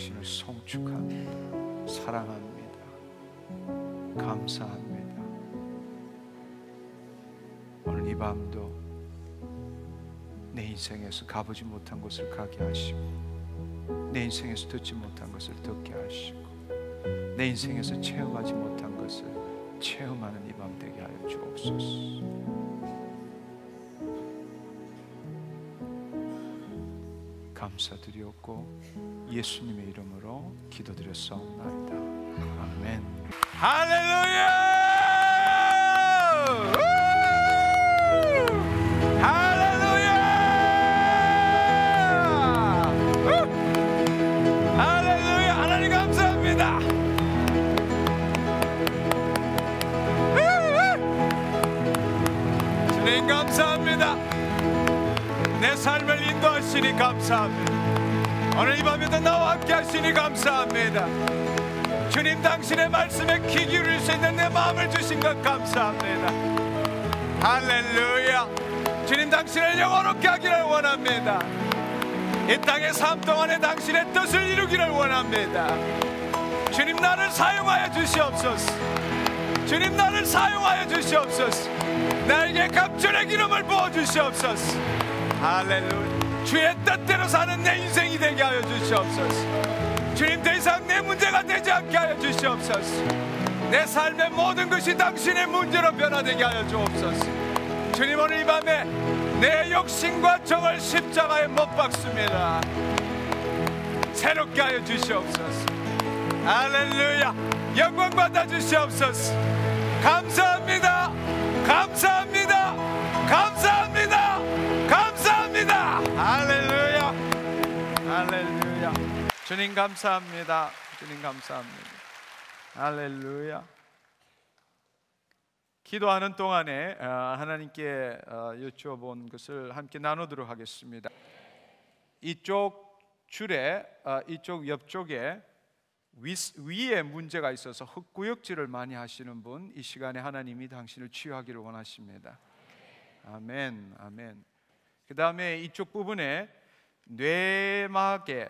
당신을 송축합니다. 사랑합니다. 감사합니다. 오늘 이 밤도 내 인생에서 가보지 못한 곳을 가게 하시고, 내 인생에서 듣지 못한 것을 듣게 하시고, 내 인생에서 체험하지 못한 것을 체험하는 이 밤 되게 하여 주옵소서. 감사드리옵고 예수님의 이름으로 기도드렸사옵나이다. 아멘. 할렐루야! 할렐루야! 할렐루야! 하나님 감사합니다. 주님 감사합니다. 내 삶을 인도하시니 감사합니다. 오늘 이 밤에도 나와 함께 하시니 감사합니다. 주님, 당신의 말씀에 귀 기울일 수 있는 내 마음을 주신 것 감사합니다. 할렐루야. 주님, 당신을 영원롭게 하기를 원합니다. 이 땅의 삶 동안에 당신의 뜻을 이루기를 원합니다. 주님, 나를 사용하여 주시옵소서. 주님, 나를 사용하여 주시옵소서. 나에게 갑절의 기름을 부어 주시옵소서. 할렐루야. 주의 뜻대로 사는 내 인생이 되게 하여 주시옵소서. 주님, 더 이상 내 문제가 되지 않게 하여 주시옵소서. 내 삶의 모든 것이 당신의 문제로 변화되게 하여 주옵소서. 주님, 오늘 이 밤에 내 욕심과 정을 십자가에 못 박습니다. 새롭게 하여 주시옵소서. 할렐루야. 영광 받아 주시옵소서. 감사합니다. 감사합니다. 감사합니다. 감사합니다. 할렐루야. 할렐루야. 주님 감사합니다. 주님 감사합니다. 할렐루야. 기도하는 동안에 하나님께 여쭈어본 것을 함께 나누도록 하겠습니다. 이쪽 줄에 이쪽 옆쪽에 위에 문제가 있어서 흙구역질을 많이 하시는 분, 이 시간에 하나님이 당신을 치유하기를 원하십니다. 아멘. 아멘. 그 다음에 이쪽 부분에 뇌막에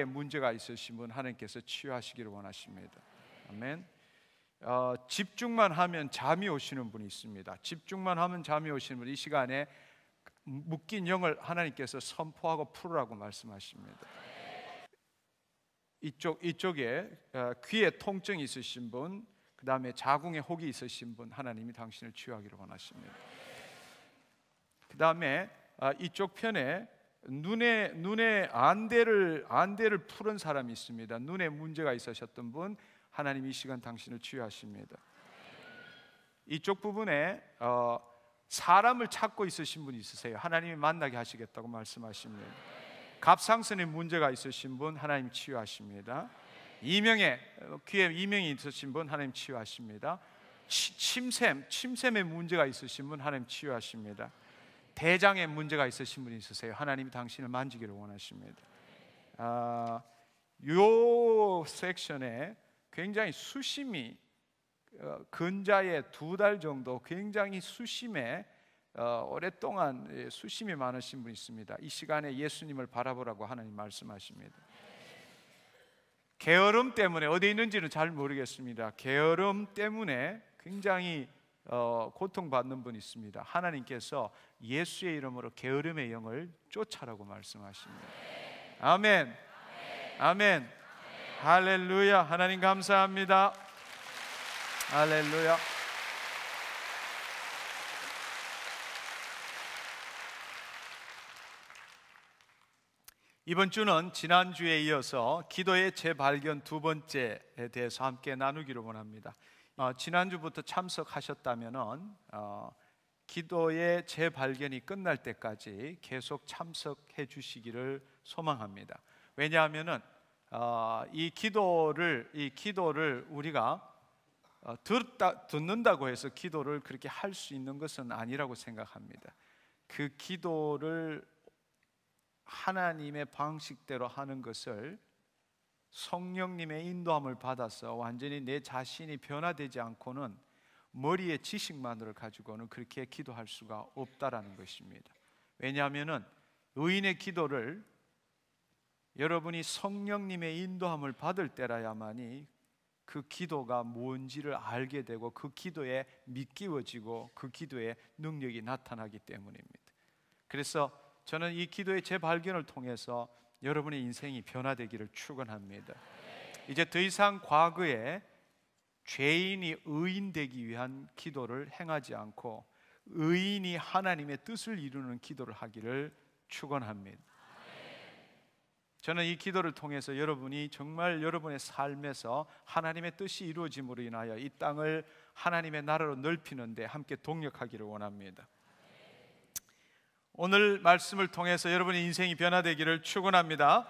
문제가 있으신 분, 하나님께서 치유하시기를 원하십니다. 아멘. 집중만 하면 잠이 오시는 분이 있습니다. 집중만 하면 잠이 오시는 분, 이 시간에 묶인 영을 하나님께서 선포하고 풀으라고 말씀하십니다. 이쪽에 귀에 통증이 있으신 분, 그 다음에 자궁에 혹이 있으신 분, 하나님이 당신을 치유하기를 원하십니다. 그 다음에 이쪽 편에 눈에 안대를 푸른 사람이 있습니다. 눈에 문제가 있으셨던 분, 하나님이 이 시간 당신을 치유하십니다. 이쪽 부분에 사람을 찾고 있으신 분이 있으세요. 하나님이 만나게 하시겠다고 말씀하십니다. 갑상선에 문제가 있으신 분, 하나님 치유하십니다. 귀에 이명이 있으신 분, 하나님 치유하십니다. 침샘에 문제가 있으신 분, 하나님 치유하십니다. 대장에 문제가 있으신 분이 있으세요. 하나님이 당신을 만지기를 원하십니다. 요 섹션에 굉장히 수심이 근자에 2달 정도 굉장히 수심에 오랫동안 수심이 많으신 분이 있습니다. 이 시간에 예수님을 바라보라고 하나님 말씀하십니다. 게으름 때문에 어디 있는지는 잘 모르겠습니다. 게으름 때문에 굉장히 고통받는 분이 있습니다. 하나님께서 예수의 이름으로 게으름의 영을 쫓아라고 말씀하십니다. 아멘. 아멘. 할렐루야. 하나님 감사합니다. 할렐루야. 이번 주는 지난주에 이어서 기도의 재발견 2번째에 대해서 함께 나누기를 원합니다. 지난주부터 참석하셨다면 기도의 재발견이 끝날 때까지 계속 참석해 주시기를 소망합니다. 왜냐하면 이 기도를 우리가 듣는다고 해서 기도를 그렇게 할 수 있는 것은 아니라고 생각합니다. 그 기도를 하나님의 방식대로 하는 것을 성령님의 인도함을 받아서 완전히 내 자신이 변화되지 않고는 머리의 지식만을 가지고는 그렇게 기도할 수가 없다라는 것입니다. 왜냐하면 의인의 기도를 여러분이 성령님의 인도함을 받을 때라야만이 그 기도가 뭔지를 알게 되고 그 기도에 믿기워지고 그 기도에 능력이 나타나기 때문입니다. 그래서 저는 이 기도의 재발견을 통해서 여러분의 인생이 변화되기를 축원합니다. 이제 더 이상 과거에 죄인이 의인 되기 위한 기도를 행하지 않고 의인이 하나님의 뜻을 이루는 기도를 하기를 축원합니다. 저는 이 기도를 통해서 여러분이 정말 여러분의 삶에서 하나님의 뜻이 이루어짐으로 인하여 이 땅을 하나님의 나라로 넓히는 데 함께 동력하기를 원합니다. 오늘 말씀을 통해서 여러분의 인생이 변화되기를 축원합니다.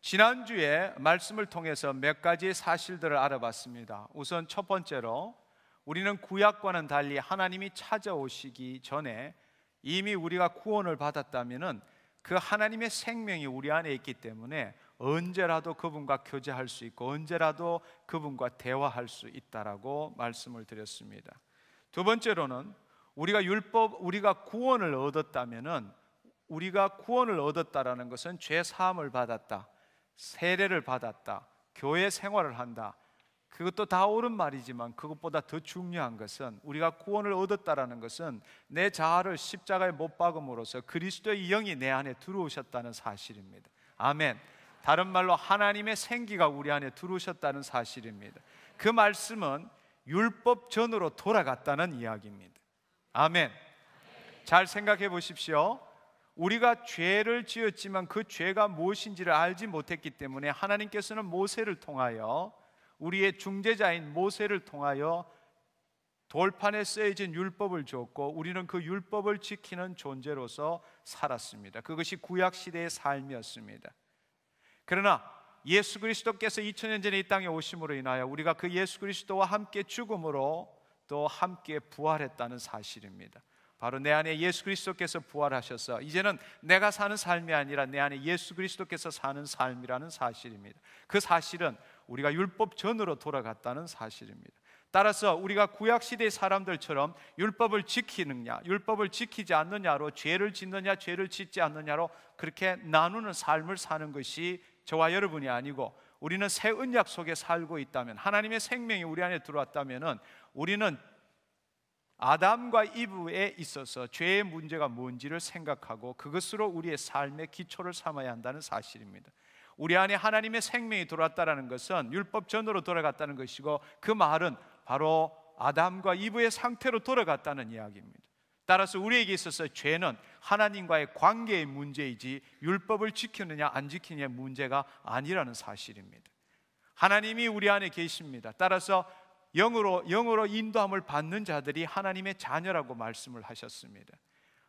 지난주에 말씀을 통해서 몇 가지의 사실들을 알아봤습니다. 우선 첫 번째로 우리는 구약과는 달리 하나님이 찾아오시기 전에 이미 우리가 구원을 받았다면은 그 하나님의 생명이 우리 안에 있기 때문에 언제라도 그분과 교제할 수 있고 언제라도 그분과 대화할 수 있다라고 말씀을 드렸습니다. 두 번째로는 우리가 구원을 얻었다면은 우리가 구원을 얻었다라는 것은 죄 사함을 받았다, 세례를 받았다, 교회 생활을 한다. 그것도 다 옳은 말이지만 그것보다 더 중요한 것은 우리가 구원을 얻었다라는 것은 내 자아를 십자가에 못 박음으로써 그리스도의 영이 내 안에 들어오셨다는 사실입니다. 아멘. 다른 말로 하나님의 생기가 우리 안에 들어오셨다는 사실입니다. 그 말씀은 율법 전으로 돌아갔다는 이야기입니다. 아멘. 잘 생각해 보십시오. 우리가 죄를 지었지만 그 죄가 무엇인지를 알지 못했기 때문에 하나님께서는 모세를 통하여 우리의 중재자인 모세를 통하여 돌판에 쓰여진 율법을 줬고 우리는 그 율법을 지키는 존재로서 살았습니다. 그것이 구약시대의 삶이었습니다. 그러나 예수 그리스도께서 2000년 전에 이 땅에 오심으로 인하여 우리가 그 예수 그리스도와 함께 죽음으로 또 함께 부활했다는 사실입니다. 바로 내 안에 예수 그리스도께서 부활하셔서 이제는 내가 사는 삶이 아니라 내 안에 예수 그리스도께서 사는 삶이라는 사실입니다. 그 사실은 우리가 율법 전으로 돌아갔다는 사실입니다. 따라서 우리가 구약시대의 사람들처럼 율법을 지키느냐 율법을 지키지 않느냐로 죄를 짓느냐 죄를 짓지 않느냐로 그렇게 나누는 삶을 사는 것이 저와 여러분이 아니고 우리는 새 언약 속에 살고 있다면 하나님의 생명이 우리 안에 들어왔다면 우리는 아담과 이브에 있어서 죄의 문제가 뭔지를 생각하고 그것으로 우리의 삶의 기초를 삼아야 한다는 사실입니다. 우리 안에 하나님의 생명이 들어왔다는 것은 율법 전으로 돌아갔다는 것이고 그 말은 바로 아담과 이브의 상태로 돌아갔다는 이야기입니다. 따라서 우리에게 있어서 죄는 하나님과의 관계의 문제이지 율법을 지키느냐 안 지키느냐의 문제가 아니라는 사실입니다. 하나님이 우리 안에 계십니다. 따라서 영으로 인도함을 받는 자들이 하나님의 자녀라고 말씀을 하셨습니다.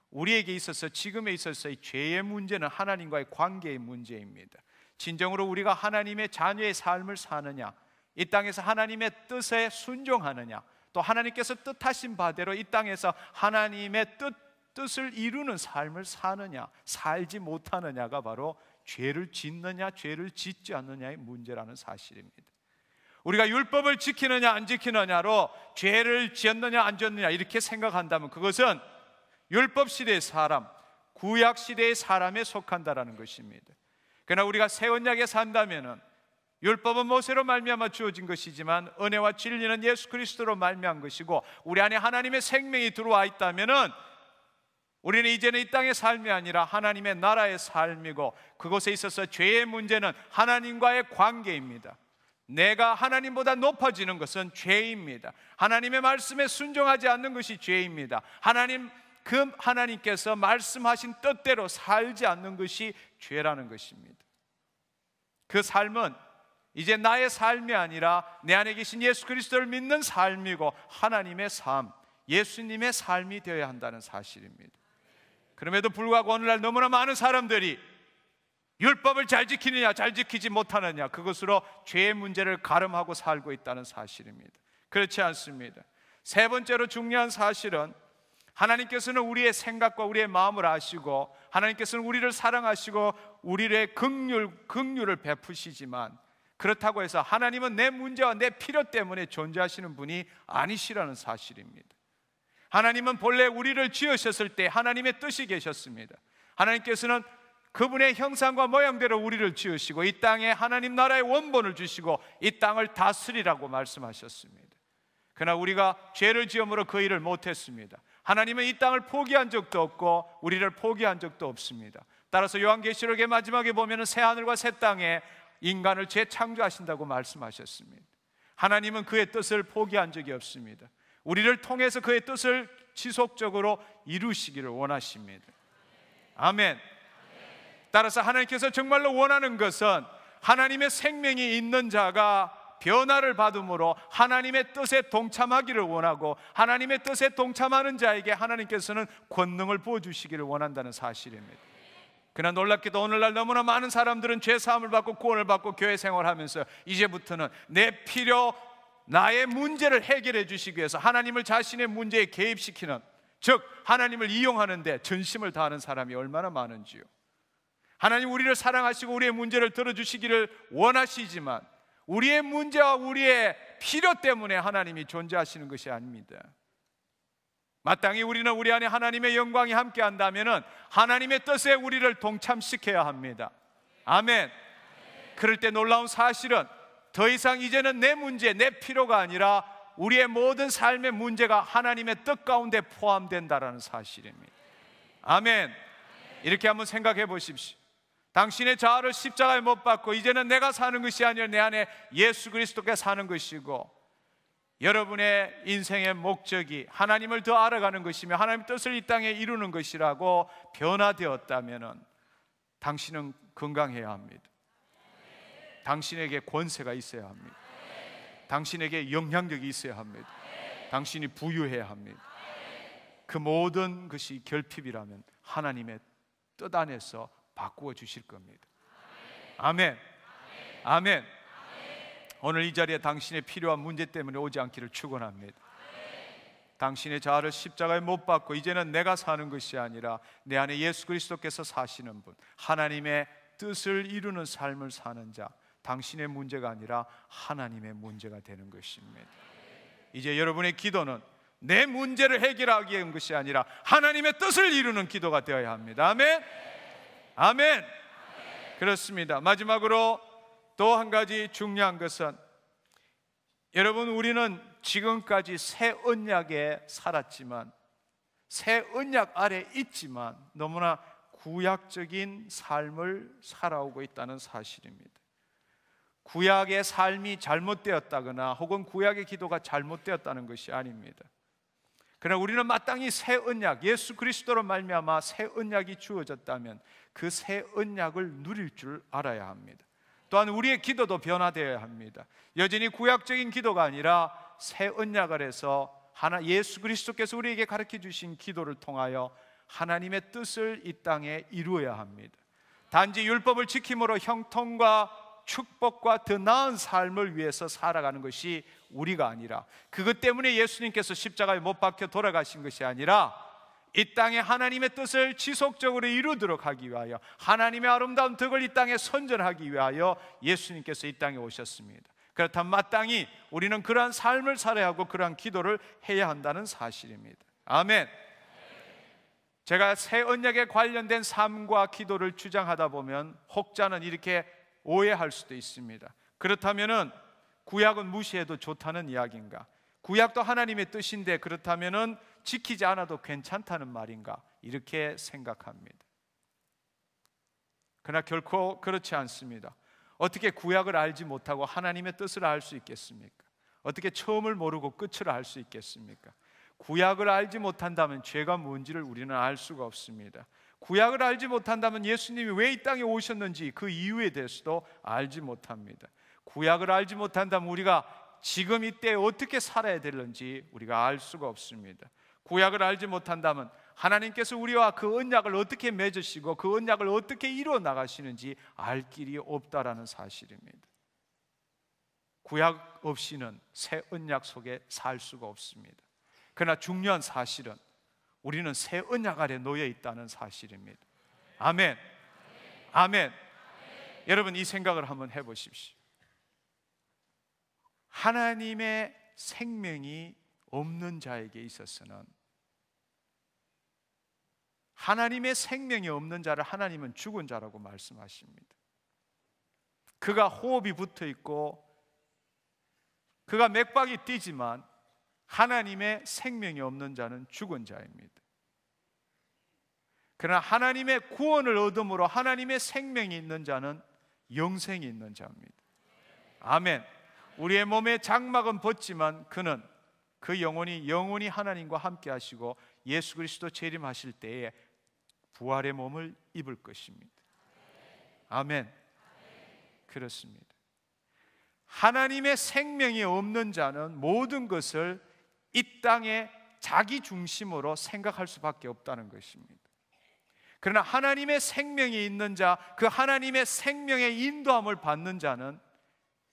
우리에게 있어서 지금에 있어서의 죄의 문제는 하나님과의 관계의 문제입니다. 진정으로 우리가 하나님의 자녀의 삶을 사느냐 이 땅에서 하나님의 뜻에 순종하느냐 또 하나님께서 뜻하신 바대로 이 땅에서 하나님의 뜻을 이루는 삶을 사느냐 살지 못하느냐가 바로 죄를 짓느냐 죄를 짓지 않느냐의 문제라는 사실입니다. 우리가 율법을 지키느냐 안 지키느냐로 죄를 지었느냐 안 지었느냐 이렇게 생각한다면 그것은 율법 시대의 사람, 구약 시대의 사람에 속한다라는 것입니다. 그러나 우리가 새 언약에 산다면은 율법은 모세로 말미암아 주어진 것이지만 은혜와 진리는 예수 그리스도로 말미암은 것이고 우리 안에 하나님의 생명이 들어와 있다면은 우리는 이제는 이 땅의 삶이 아니라 하나님의 나라의 삶이고 그곳에 있어서 죄의 문제는 하나님과의 관계입니다. 내가 하나님보다 높아지는 것은 죄입니다. 하나님의 말씀에 순종하지 않는 것이 죄입니다. 하나님께서 말씀하신 뜻대로 살지 않는 것이 죄라는 것입니다. 그 삶은 이제 나의 삶이 아니라 내 안에 계신 예수 그리스도를 믿는 삶이고 하나님의 삶, 예수님의 삶이 되어야 한다는 사실입니다. 그럼에도 불구하고 오늘날 너무나 많은 사람들이 율법을 잘 지키느냐 잘 지키지 못하느냐 그것으로 죄의 문제를 가름하고 살고 있다는 사실입니다. 그렇지 않습니다. 세 번째로 중요한 사실은 하나님께서는 우리의 생각과 우리의 마음을 아시고 하나님께서는 우리를 사랑하시고 우리의 긍휼을 베푸시지만 그렇다고 해서 하나님은 내 문제와 내 필요 때문에 존재하시는 분이 아니시라는 사실입니다. 하나님은 본래 우리를 지으셨을 때 하나님의 뜻이 계셨습니다. 하나님께서는 그분의 형상과 모양대로 우리를 지으시고 이 땅에 하나님 나라의 원본을 주시고 이 땅을 다스리라고 말씀하셨습니다. 그러나 우리가 죄를 지음으로 그 일을 못했습니다. 하나님은 이 땅을 포기한 적도 없고 우리를 포기한 적도 없습니다. 따라서 요한계시록의 마지막에 보면 새하늘과 새 땅에 인간을 재창조하신다고 말씀하셨습니다. 하나님은 그의 뜻을 포기한 적이 없습니다. 우리를 통해서 그의 뜻을 지속적으로 이루시기를 원하십니다. 아멘. 따라서 하나님께서 정말로 원하는 것은 하나님의 생명이 있는 자가 변화를 받음으로 하나님의 뜻에 동참하기를 원하고, 하나님의 뜻에 동참하는 자에게 하나님께서는 권능을 부어주시기를 원한다는 사실입니다. 그러나 놀랍게도 오늘날 너무나 많은 사람들은 죄사함을 받고 구원을 받고 교회 생활하면서 이제부터는 내 필요, 나의 문제를 해결해 주시기 위해서 하나님을 자신의 문제에 개입시키는, 즉 하나님을 이용하는 데 전심을 다하는 사람이 얼마나 많은지요. 하나님 우리를 사랑하시고 우리의 문제를 들어주시기를 원하시지만 우리의 문제와 우리의 필요 때문에 하나님이 존재하시는 것이 아닙니다. 마땅히 우리는 우리 안에 하나님의 영광이 함께 한다면 하나님의 뜻에 우리를 동참시켜야 합니다. 아멘. 그럴 때 놀라운 사실은 더 이상 이제는 내 문제, 내 필요가 아니라 우리의 모든 삶의 문제가 하나님의 뜻 가운데 포함된다는 사실입니다. 아멘. 이렇게 한번 생각해 보십시오. 당신의 자아를 십자가에 못 박고 이제는 내가 사는 것이 아니라 내 안에 예수 그리스도께 사는 것이고, 여러분의 인생의 목적이 하나님을 더 알아가는 것이며 하나님의 뜻을 이 땅에 이루는 것이라고 변화되었다면 당신은 건강해야 합니다. 당신에게 권세가 있어야 합니다. 당신에게 영향력이 있어야 합니다. 당신이 부유해야 합니다. 그 모든 것이 결핍이라면 하나님의 뜻 안에서 바꾸어 주실 겁니다. 아멘. 아멘. 오늘 이 자리에 당신의 필요한 문제 때문에 오지 않기를 축원합니다. 당신의 자아를 십자가에 못 박고 이제는 내가 사는 것이 아니라 내 안에 예수 그리스도께서 사시는 분, 하나님의 뜻을 이루는 삶을 사는 자, 당신의 문제가 아니라 하나님의 문제가 되는 것입니다. 이제 여러분의 기도는 내 문제를 해결하기 위한 것이 아니라 하나님의 뜻을 이루는 기도가 되어야 합니다. 아멘. 아멘. 그렇습니다. 마지막으로 또 한 가지 중요한 것은, 여러분 우리는 지금까지 새 언약에 살았지만, 새 언약 아래 있지만 너무나 구약적인 삶을 살아오고 있다는 사실입니다. 구약의 삶이 잘못되었다거나 혹은 구약의 기도가 잘못되었다는 것이 아닙니다. 그러나 우리는 마땅히 새 언약, 예수 그리스도로 말미암아 새 언약이 주어졌다면 그 새 언약을 누릴 줄 알아야 합니다. 또한 우리의 기도도 변화되어야 합니다. 여전히 구약적인 기도가 아니라 새 언약 아래서 예수 그리스도께서 우리에게 가르쳐 주신 기도를 통하여 하나님의 뜻을 이 땅에 이루어야 합니다. 단지 율법을 지킴으로 형통과 축복과 더 나은 삶을 위해서 살아가는 것이 우리가 아니라, 그것 때문에 예수님께서 십자가에 못 박혀 돌아가신 것이 아니라 이 땅에 하나님의 뜻을 지속적으로 이루도록 하기 위하여, 하나님의 아름다운 덕을 이 땅에 선전하기 위하여 예수님께서 이 땅에 오셨습니다. 그렇다면 마땅히 우리는 그러한 삶을 살아야 하고 그러한 기도를 해야 한다는 사실입니다. 아멘. 제가 새 언약에 관련된 삶과 기도를 주장하다 보면 혹자는 이렇게 오해할 수도 있습니다. 그렇다면은 구약은 무시해도 좋다는 이야기인가? 구약도 하나님의 뜻인데 그렇다면은 지키지 않아도 괜찮다는 말인가? 이렇게 생각합니다. 그러나 결코 그렇지 않습니다. 어떻게 구약을 알지 못하고 하나님의 뜻을 알 수 있겠습니까? 어떻게 처음을 모르고 끝을 알 수 있겠습니까? 구약을 알지 못한다면 죄가 뭔지를 우리는 알 수가 없습니다. 구약을 알지 못한다면 예수님이 왜 이 땅에 오셨는지 그 이유에 대해서도 알지 못합니다. 구약을 알지 못한다면 우리가 지금 이때 어떻게 살아야 되는지 우리가 알 수가 없습니다. 구약을 알지 못한다면 하나님께서 우리와 그 언약을 어떻게 맺으시고 그 언약을 어떻게 이루어 나가시는지 알 길이 없다라는 사실입니다. 구약 없이는 새 언약 속에 살 수가 없습니다. 그러나 중요한 사실은 우리는 새 언약 아래 놓여 있다는 사실입니다. 아멘. 아멘. 여러분 이 생각을 한번 해보십시오. 하나님의 생명이 없는 자에게 있어서는 하나님의 생명이 없는 자를 하나님은 죽은 자라고 말씀하십니다. 그가 호흡이 붙어 있고 그가 맥박이 뛰지만 하나님의 생명이 없는 자는 죽은 자입니다. 그러나 하나님의 구원을 얻음으로 하나님의 생명이 있는 자는 영생이 있는 자입니다. 아멘. 우리의 몸에 장막은 벗지만 그는 그 영혼이 하나님과 함께 하시고 예수 그리스도 재림하실 때에 부활의 몸을 입을 것입니다. 아멘. 그렇습니다. 하나님의 생명이 없는 자는 모든 것을 이 땅에 자기 중심으로 생각할 수밖에 없다는 것입니다. 그러나 하나님의 생명이 있는 자, 그 하나님의 생명의 인도함을 받는 자는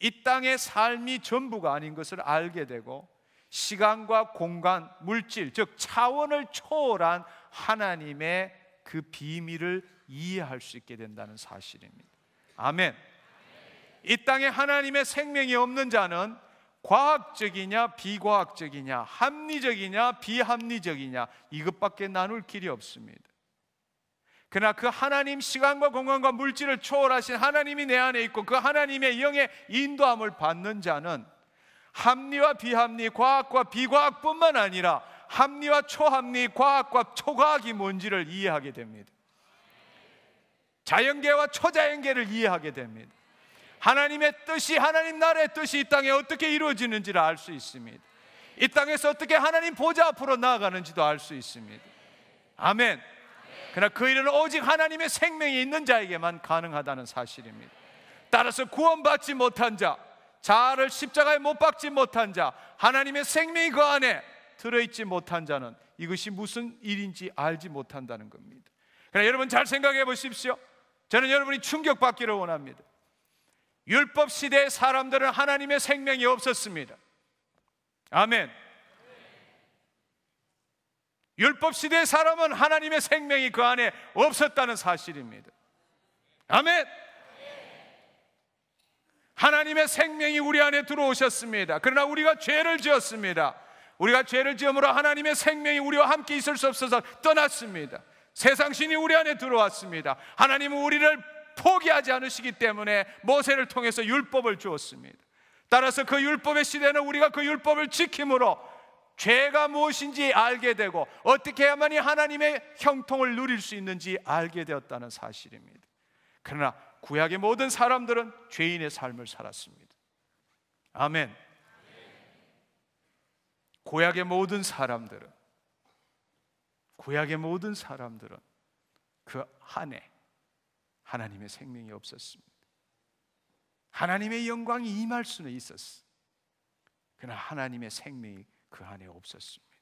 이 땅의 삶이 전부가 아닌 것을 알게 되고 시간과 공간, 물질, 즉 차원을 초월한 하나님의 그 비밀을 이해할 수 있게 된다는 사실입니다. 아멘. 이 땅에 하나님의 생명이 없는 자는 과학적이냐 비과학적이냐, 합리적이냐 비합리적이냐, 이것밖에 나눌 길이 없습니다. 그러나 그 하나님, 시간과 공간과 물질을 초월하신 하나님이 내 안에 있고 그 하나님의 영의 인도함을 받는 자는 합리와 비합리, 과학과 비과학뿐만 아니라 합리와 초합리, 과학과 초과학이 뭔지를 이해하게 됩니다. 자연계와 초자연계를 이해하게 됩니다. 하나님의 뜻이, 하나님 나라의 뜻이 이 땅에 어떻게 이루어지는지를 알 수 있습니다. 이 땅에서 어떻게 하나님 보좌 앞으로 나아가는지도 알 수 있습니다. 아멘. 그러나 그 일은 오직 하나님의 생명이 있는 자에게만 가능하다는 사실입니다. 따라서 구원받지 못한 자, 자아를 십자가에 못 박지 못한 자, 하나님의 생명이 그 안에 들어있지 못한 자는 이것이 무슨 일인지 알지 못한다는 겁니다. 그러나 여러분 잘 생각해 보십시오. 저는 여러분이 충격받기를 원합니다. 율법 시대의 사람들은 하나님의 생명이 없었습니다. 아멘. 율법 시대의 사람은 하나님의 생명이 그 안에 없었다는 사실입니다. 아멘. 하나님의 생명이 우리 안에 들어오셨습니다. 그러나 우리가 죄를 지었습니다. 우리가 죄를 지음으로 하나님의 생명이 우리와 함께 있을 수 없어서 떠났습니다. 세상 신이 우리 안에 들어왔습니다. 하나님은 우리를 포기하지 않으시기 때문에 모세를 통해서 율법을 주었습니다. 따라서 그 율법의 시대는 우리가 그 율법을 지킴으로 죄가 무엇인지 알게 되고 어떻게 해야만이 하나님의 형통을 누릴 수 있는지 알게 되었다는 사실입니다. 그러나 구약의 모든 사람들은 죄인의 삶을 살았습니다. 아멘. 구약의 모든 사람들은 그 안에 하나님의 생명이 없었습니다. 하나님의 영광이 임할 수는 있었어. 그러나 하나님의 생명이 그 안에 없었습니다.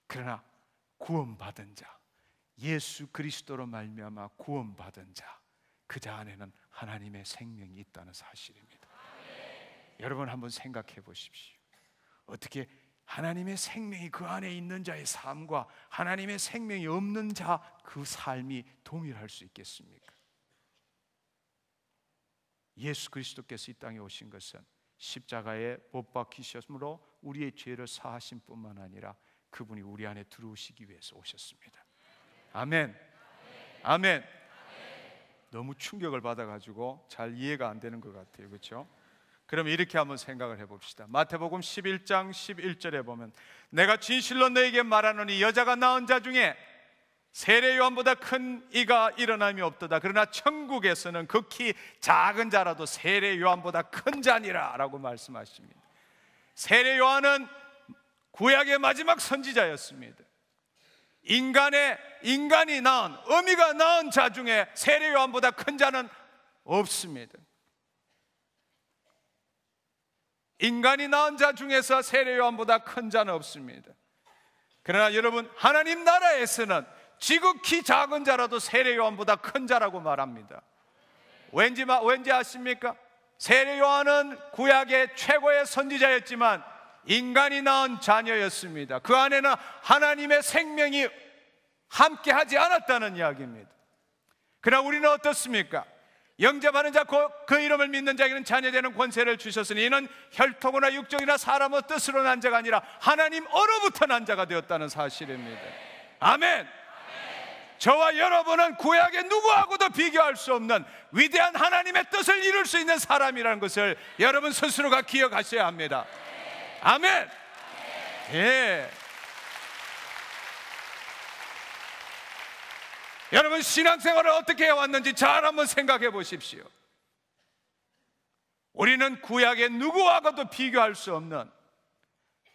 그러나 구원받은 자, 예수 그리스도로 말미암아 구원받은 자, 그 자 안에는 하나님의 생명이 있다는 사실입니다. 여러분 한번 생각해 보십시오. 어떻게 하나님의 생명이 그 안에 있는 자의 삶과 하나님의 생명이 없는 자 그 삶이 동일할 수 있겠습니까? 예수 그리스도께서 이 땅에 오신 것은 십자가에 못 박히셨으므로 우리의 죄를 사하신 뿐만 아니라 그분이 우리 안에 들어오시기 위해서 오셨습니다. 아멘. 아멘. 너무 충격을 받아가지고 잘 이해가 안 되는 것 같아요. 그렇죠? 그러면 이렇게 한번 생각을 해봅시다. 마태복음 11장 11절에 보면 내가 진실로 너에게 말하노니 여자가 낳은 자 중에 세례 요한보다 큰 이가 일어남이 없도다. 그러나 천국에서는 극히 작은 자라도 세례 요한보다 큰 자니라 라고 말씀하십니다. 세례 요한은 구약의 마지막 선지자였습니다. 인간이 낳은, 어미가 낳은 자 중에 세례 요한보다 큰 자는 없습니다. 인간이 낳은 자 중에서 세례 요한보다 큰 자는 없습니다. 그러나 여러분, 하나님 나라에서는 지극히 작은 자라도 세례 요한보다 큰 자라고 말합니다. 왠지 아십니까? 세례 요한은 구약의 최고의 선지자였지만 인간이 낳은 자녀였습니다. 그 안에는 하나님의 생명이 함께하지 않았다는 이야기입니다. 그러나 우리는 어떻습니까? 영접하는 자 그 이름을 믿는 자에게는 자녀되는 권세를 주셨으니 이는 혈통이나 육정이나 사람의 뜻으로 난 자가 아니라 하나님 어로부터 난 자가 되었다는 사실입니다. 아멘. 저와 여러분은 구약의 누구하고도 비교할 수 없는 위대한 하나님의 뜻을 이룰 수 있는 사람이라는 것을 여러분 스스로가 기억하셔야 합니다. 아멘. 예. 여러분 신앙생활을 어떻게 해왔는지 잘 한번 생각해 보십시오. 우리는 구약의 누구하고도 비교할 수 없는,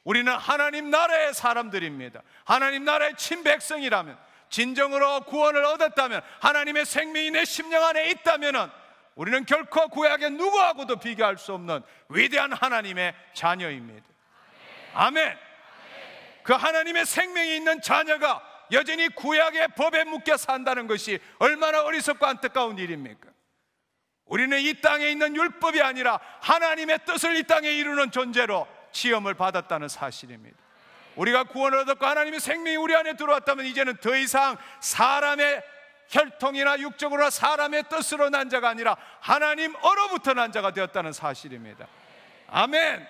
우리는 하나님 나라의 사람들입니다. 하나님 나라의 친백성이라면, 진정으로 구원을 얻었다면, 하나님의 생명이 내 심령 안에 있다면 우리는 결코 구약의 누구하고도 비교할 수 없는 위대한 하나님의 자녀입니다. 아멘. 그 하나님의 생명이 있는 자녀가 여전히 구약의 법에 묶여 산다는 것이 얼마나 어리석고 안타까운 일입니까? 우리는 이 땅에 있는 율법이 아니라 하나님의 뜻을 이 땅에 이루는 존재로 지음을 받았다는 사실입니다. 우리가 구원을 얻었고 하나님의 생명이 우리 안에 들어왔다면 이제는 더 이상 사람의 혈통이나 육적으로나 사람의 뜻으로 난 자가 아니라 하나님 어로부터 난 자가 되었다는 사실입니다. 아멘.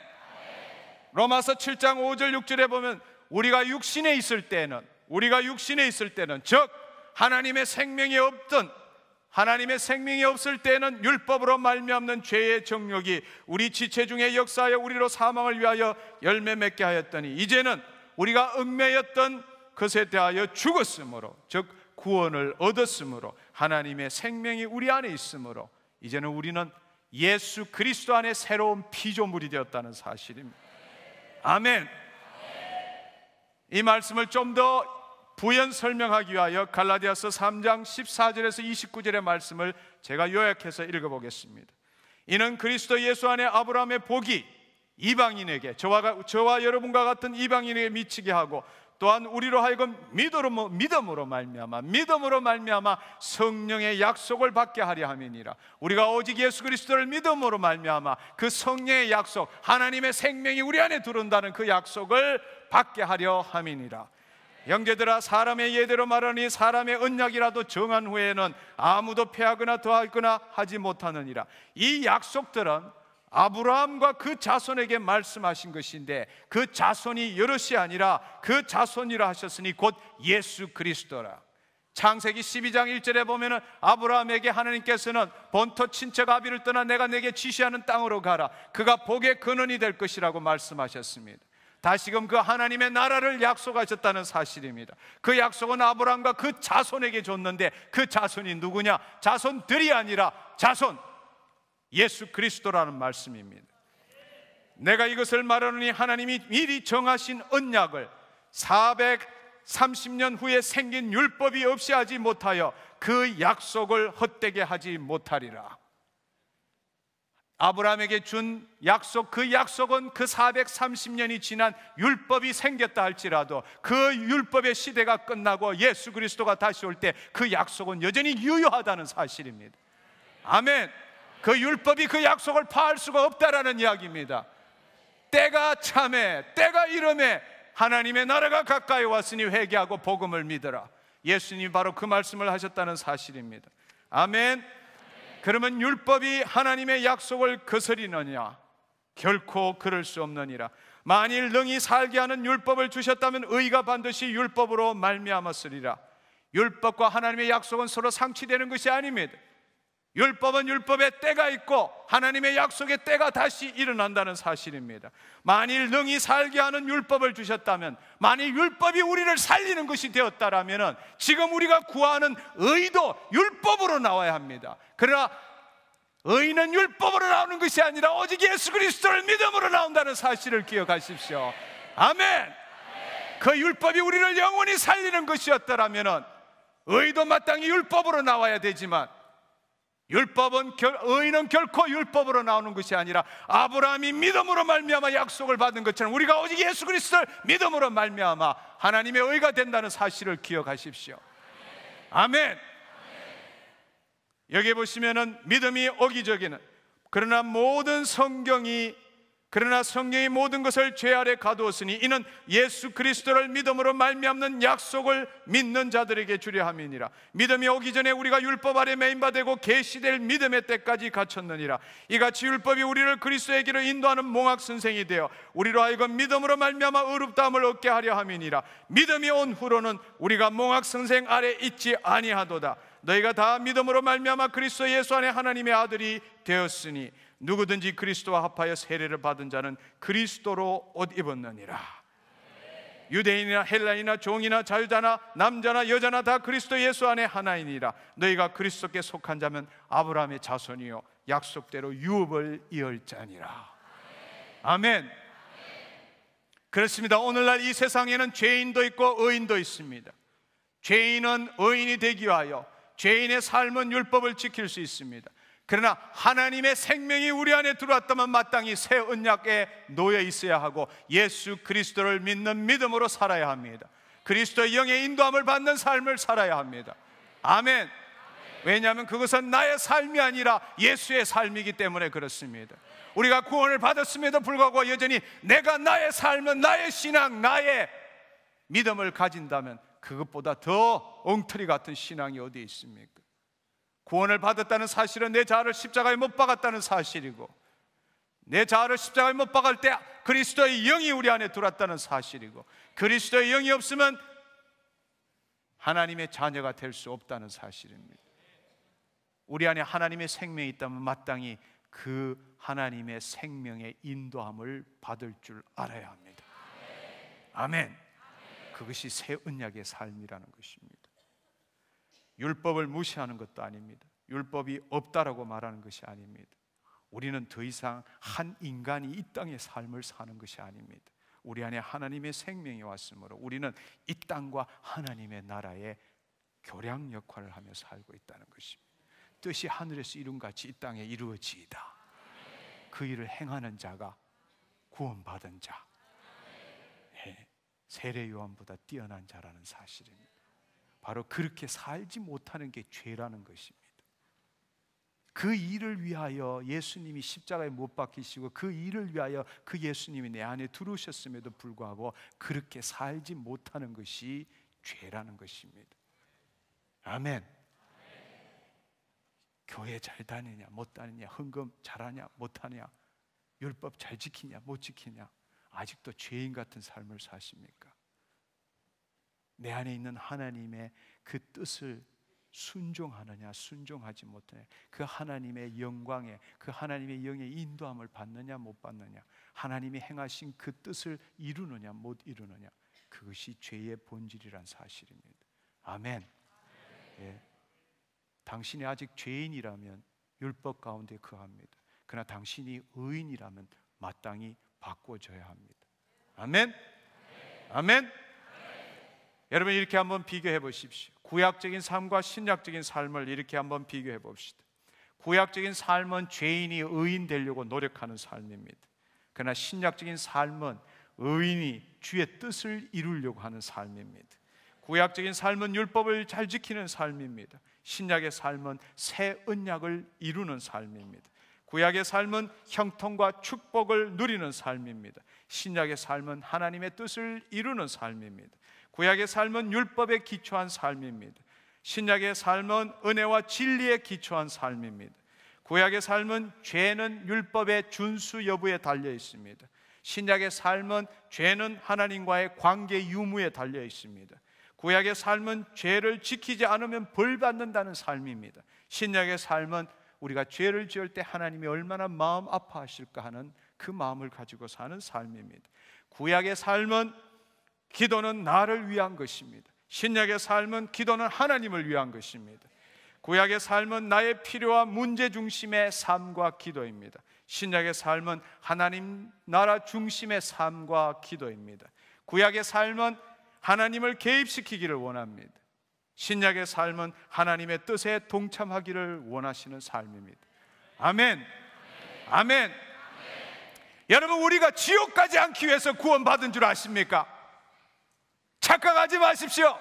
로마서 7장 5절 6절에 보면 우리가 육신에 있을 때는 즉 하나님의 생명이 없을 때는 율법으로 말미암는 죄의 정욕이 우리 지체 중에 역사하여 우리로 사망을 위하여 열매 맺게 하였더니 이제는 우리가 얽매였던 것에 대하여 죽었으므로, 즉 구원을 얻었으므로, 하나님의 생명이 우리 안에 있으므로 이제는 우리는 예수 그리스도 안에 새로운 피조물이 되었다는 사실입니다. 아멘. 이 말씀을 좀 더 부연 설명하기 위하여 갈라디아서 3장 14절에서 29절의 말씀을 제가 요약해서 읽어보겠습니다. 이는 그리스도 예수 안에 아브라함의 복이 이방인에게, 저와 여러분과 같은 이방인에게 미치게 하고, 또한 우리로 하여금 믿음으로 말미암아 성령의 약속을 받게 하려 함이니라. 우리가 오직 예수 그리스도를 믿음으로 말미암아 그 성령의 약속, 하나님의 생명이 우리 안에 들어온다는 그 약속을 받게 하려 함이니라. 형제들아, 사람의 예대로 말하니 사람의 언약이라도 정한 후에는 아무도 폐하거나 더하거나 하지 못하느니라. 이 약속들은 아브라함과 그 자손에게 말씀하신 것인데, 그 자손이 여럿이 아니라 그 자손이라 하셨으니 곧 예수 그리스도라. 창세기 12장 1절에 보면은 아브라함에게 하나님께서는 본토 친척 아비를 떠나 내가 내게 지시하는 땅으로 가라, 그가 복의 근원이 될 것이라고 말씀하셨습니다. 다시금 그 하나님의 나라를 약속하셨다는 사실입니다. 그 약속은 아브라함과 그 자손에게 줬는데 그 자손이 누구냐? 자손들이 아니라 자손 예수 그리스도라는 말씀입니다. 내가 이것을 말하노니 하나님이 미리 정하신 언약을 430년 후에 생긴 율법이 없이 하지 못하여 그 약속을 헛되게 하지 못하리라. 아브라함에게 준 약속, 그 약속은 그 430년이 지난 율법이 생겼다 할지라도 그 율법의 시대가 끝나고 예수 그리스도가 다시 올 때 그 약속은 여전히 유효하다는 사실입니다. 아멘. 그 율법이 그 약속을 파할 수가 없다라는 이야기입니다. 때가 참에, 때가 이름에 하나님의 나라가 가까이 왔으니 회개하고 복음을 믿어라. 예수님이 바로 그 말씀을 하셨다는 사실입니다. 아멘. 그러면 율법이 하나님의 약속을 거스리느냐? 결코 그럴 수 없느니라. 만일 능히 살게 하는 율법을 주셨다면 의가 반드시 율법으로 말미암았으리라. 율법과 하나님의 약속은 서로 상치되는 것이 아닙니다. 율법은 율법의 때가 있고 하나님의 약속의 때가 다시 일어난다는 사실입니다. 만일 능히 살게 하는 율법을 주셨다면, 만일 율법이 우리를 살리는 것이 되었다라면 지금 우리가 구하는 의도 율법으로 나와야 합니다. 그러나 의는 율법으로 나오는 것이 아니라 오직 예수 그리스도를 믿음으로 나온다는 사실을 기억하십시오. 아멘. 그 율법이 우리를 영원히 살리는 것이었다라면 의도 마땅히 율법으로 나와야 되지만, 의는 결코 율법으로 나오는 것이 아니라 아브라함이 믿음으로 말미암아 약속을 받은 것처럼 우리가 오직 예수 그리스도를 믿음으로 말미암아 하나님의 의가 된다는 사실을 기억하십시오. 아멘. 여기 보시면은 믿음이 어기저기는, 그러나 모든 성경이 그러나 성령이 모든 것을 죄 아래 가두었으니 이는 예수 그리스도를 믿음으로 말미암는 약속을 믿는 자들에게 주려 함이니라. 믿음이 오기 전에 우리가 율법 아래 매인바 되고 계시될 믿음의 때까지 갇혔느니라. 이같이 율법이 우리를 그리스도에게로 인도하는 몽학 선생이 되어 우리로 하여금 믿음으로 말미암아 의롭다함을 얻게 하려 함이니라. 믿음이 온 후로는 우리가 몽학 선생 아래 있지 아니하도다. 너희가 다 믿음으로 말미암아 그리스도 예수 안에 하나님의 아들이 되었으니 누구든지 그리스도와 합하여 세례를 받은 자는 그리스도로 옷 입었느니라. 유대인이나 헬라인이나 종이나 자유자나 남자나 여자나 다 그리스도 예수 안에 하나이니라. 너희가 그리스도께 속한 자면 아브라함의 자손이요 약속대로 유업을 이을 자니라. 아멘. 그렇습니다. 오늘날 이 세상에는 죄인도 있고 의인도 있습니다. 죄인은 의인이 되기 위하여 죄인의 삶은 율법을 지킬 수 있습니다. 그러나 하나님의 생명이 우리 안에 들어왔다면 마땅히 새 언약에 놓여 있어야 하고 예수 그리스도를 믿는 믿음으로 살아야 합니다. 그리스도의 영의 인도함을 받는 삶을 살아야 합니다. 아멘. 왜냐하면 그것은 나의 삶이 아니라 예수의 삶이기 때문에 그렇습니다. 우리가 구원을 받았음에도 불구하고 여전히 내가 나의 삶은 나의 신앙, 나의 믿음을 가진다면 그것보다 더 엉터리 같은 신앙이 어디에 있습니까? 구원을 받았다는 사실은 내 자아를 십자가에 못 박았다는 사실이고, 내 자아를 십자가에 못 박을 때 그리스도의 영이 우리 안에 들어왔다는 사실이고, 그리스도의 영이 없으면 하나님의 자녀가 될 수 없다는 사실입니다. 우리 안에 하나님의 생명이 있다면 마땅히 그 하나님의 생명의 인도함을 받을 줄 알아야 합니다. 아멘. 그것이 새 언약의 삶이라는 것입니다. 율법을 무시하는 것도 아닙니다. 율법이 없다라고 말하는 것이 아닙니다. 우리는 더 이상 한 인간이 이 땅의 삶을 사는 것이 아닙니다. 우리 안에 하나님의 생명이 왔으므로 우리는 이 땅과 하나님의 나라의 교량 역할을 하며 살고 있다는 것입니다. 뜻이 하늘에서 이룬같이 이 땅에 이루어지이다. 그 일을 행하는 자가 구원받은 자, 세례 요한보다 뛰어난 자라는 사실입니다. 바로 그렇게 살지 못하는 게 죄라는 것입니다. 그 일을 위하여 예수님이 십자가에 못 박히시고 그 일을 위하여 그 예수님이 내 안에 들어오셨음에도 불구하고 그렇게 살지 못하는 것이 죄라는 것입니다. 아멘. 교회 잘 다니냐 못 다니냐, 헌금 잘하냐 못하냐, 율법 잘 지키냐 못 지키냐, 아직도 죄인 같은 삶을 사십니까? 내 안에 있는 하나님의 그 뜻을 순종하느냐 순종하지 못하느냐, 그 하나님의 영광에, 그 하나님의 영의 인도함을 받느냐 못 받느냐, 하나님이 행하신 그 뜻을 이루느냐 못 이루느냐, 그것이 죄의 본질이란 사실입니다. 아멘. 예. 당신이 아직 죄인이라면 율법 가운데 거합니다. 그러나 당신이 의인이라면 마땅히 바꿔줘야 합니다. 아멘. 아멘. 여러분 이렇게 한번 비교해 보십시오. 구약적인 삶과 신약적인 삶을 이렇게 한번 비교해 봅시다. 구약적인 삶은 죄인이 의인 되려고 노력하는 삶입니다. 그러나 신약적인 삶은 의인이 주의 뜻을 이루려고 하는 삶입니다. 구약적인 삶은 율법을 잘 지키는 삶입니다. 신약의 삶은 새 언약을 이루는 삶입니다. 구약의 삶은 형통과 축복을 누리는 삶입니다. 신약의 삶은 하나님의 뜻을 이루는 삶입니다. 구약의 삶은 율법에 기초한 삶입니다. 신약의 삶은 은혜와 진리에 기초한 삶입니다. 구약의 삶은 죄는 율법의 준수 여부에 달려 있습니다. 신약의 삶은 죄는 하나님과의 관계 유무에 달려 있습니다. 구약의 삶은 죄를 지키지 않으면 벌 받는다는 삶입니다. 신약의 삶은 우리가 죄를 지을 때 하나님이 얼마나 마음 아파하실까 하는 그 마음을 가지고 사는 삶입니다. 구약의 삶은 기도는 나를 위한 것입니다. 신약의 삶은 기도는 하나님을 위한 것입니다. 구약의 삶은 나의 필요와 문제 중심의 삶과 기도입니다. 신약의 삶은 하나님 나라 중심의 삶과 기도입니다. 구약의 삶은 하나님을 개입시키기를 원합니다. 신약의 삶은 하나님의 뜻에 동참하기를 원하시는 삶입니다. 아멘. 아멘. 여러분 우리가 지옥 가지 않기 위해서 구원받은 줄 아십니까? 착각하지 마십시오.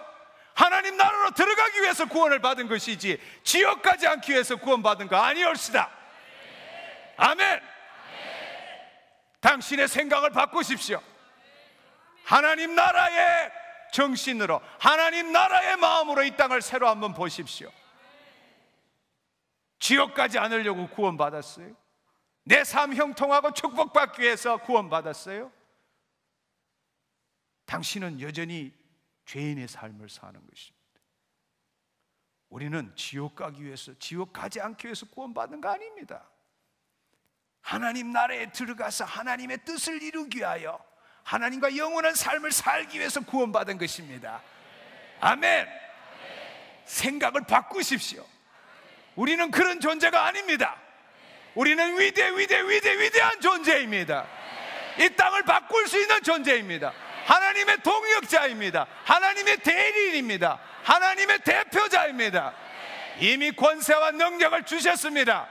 하나님 나라로 들어가기 위해서 구원을 받은 것이지 지옥 가지 않기 위해서 구원받은 거 아니올시다. 아멘. 당신의 생각을 바꾸십시오. 하나님 나라의 정신으로, 하나님 나라의 마음으로 이 땅을 새로 한번 보십시오. 지옥 가지 않으려고 구원받았어요? 내 삶 형통하고 축복받기 위해서 구원받았어요? 당신은 여전히 죄인의 삶을 사는 것입니다. 우리는 지옥 가기 위해서, 지옥 가지 않기 위해서 구원받는 거 아닙니다. 하나님 나라에 들어가서 하나님의 뜻을 이루기 위하여, 하나님과 영원한 삶을 살기 위해서 구원받은 것입니다. 아멘. 생각을 바꾸십시오. 우리는 그런 존재가 아닙니다. 우리는 위대한 존재입니다. 이 땅을 바꿀 수 있는 존재입니다. 하나님의 동역자입니다. 하나님의 대리인입니다. 하나님의 대표자입니다. 이미 권세와 능력을 주셨습니다.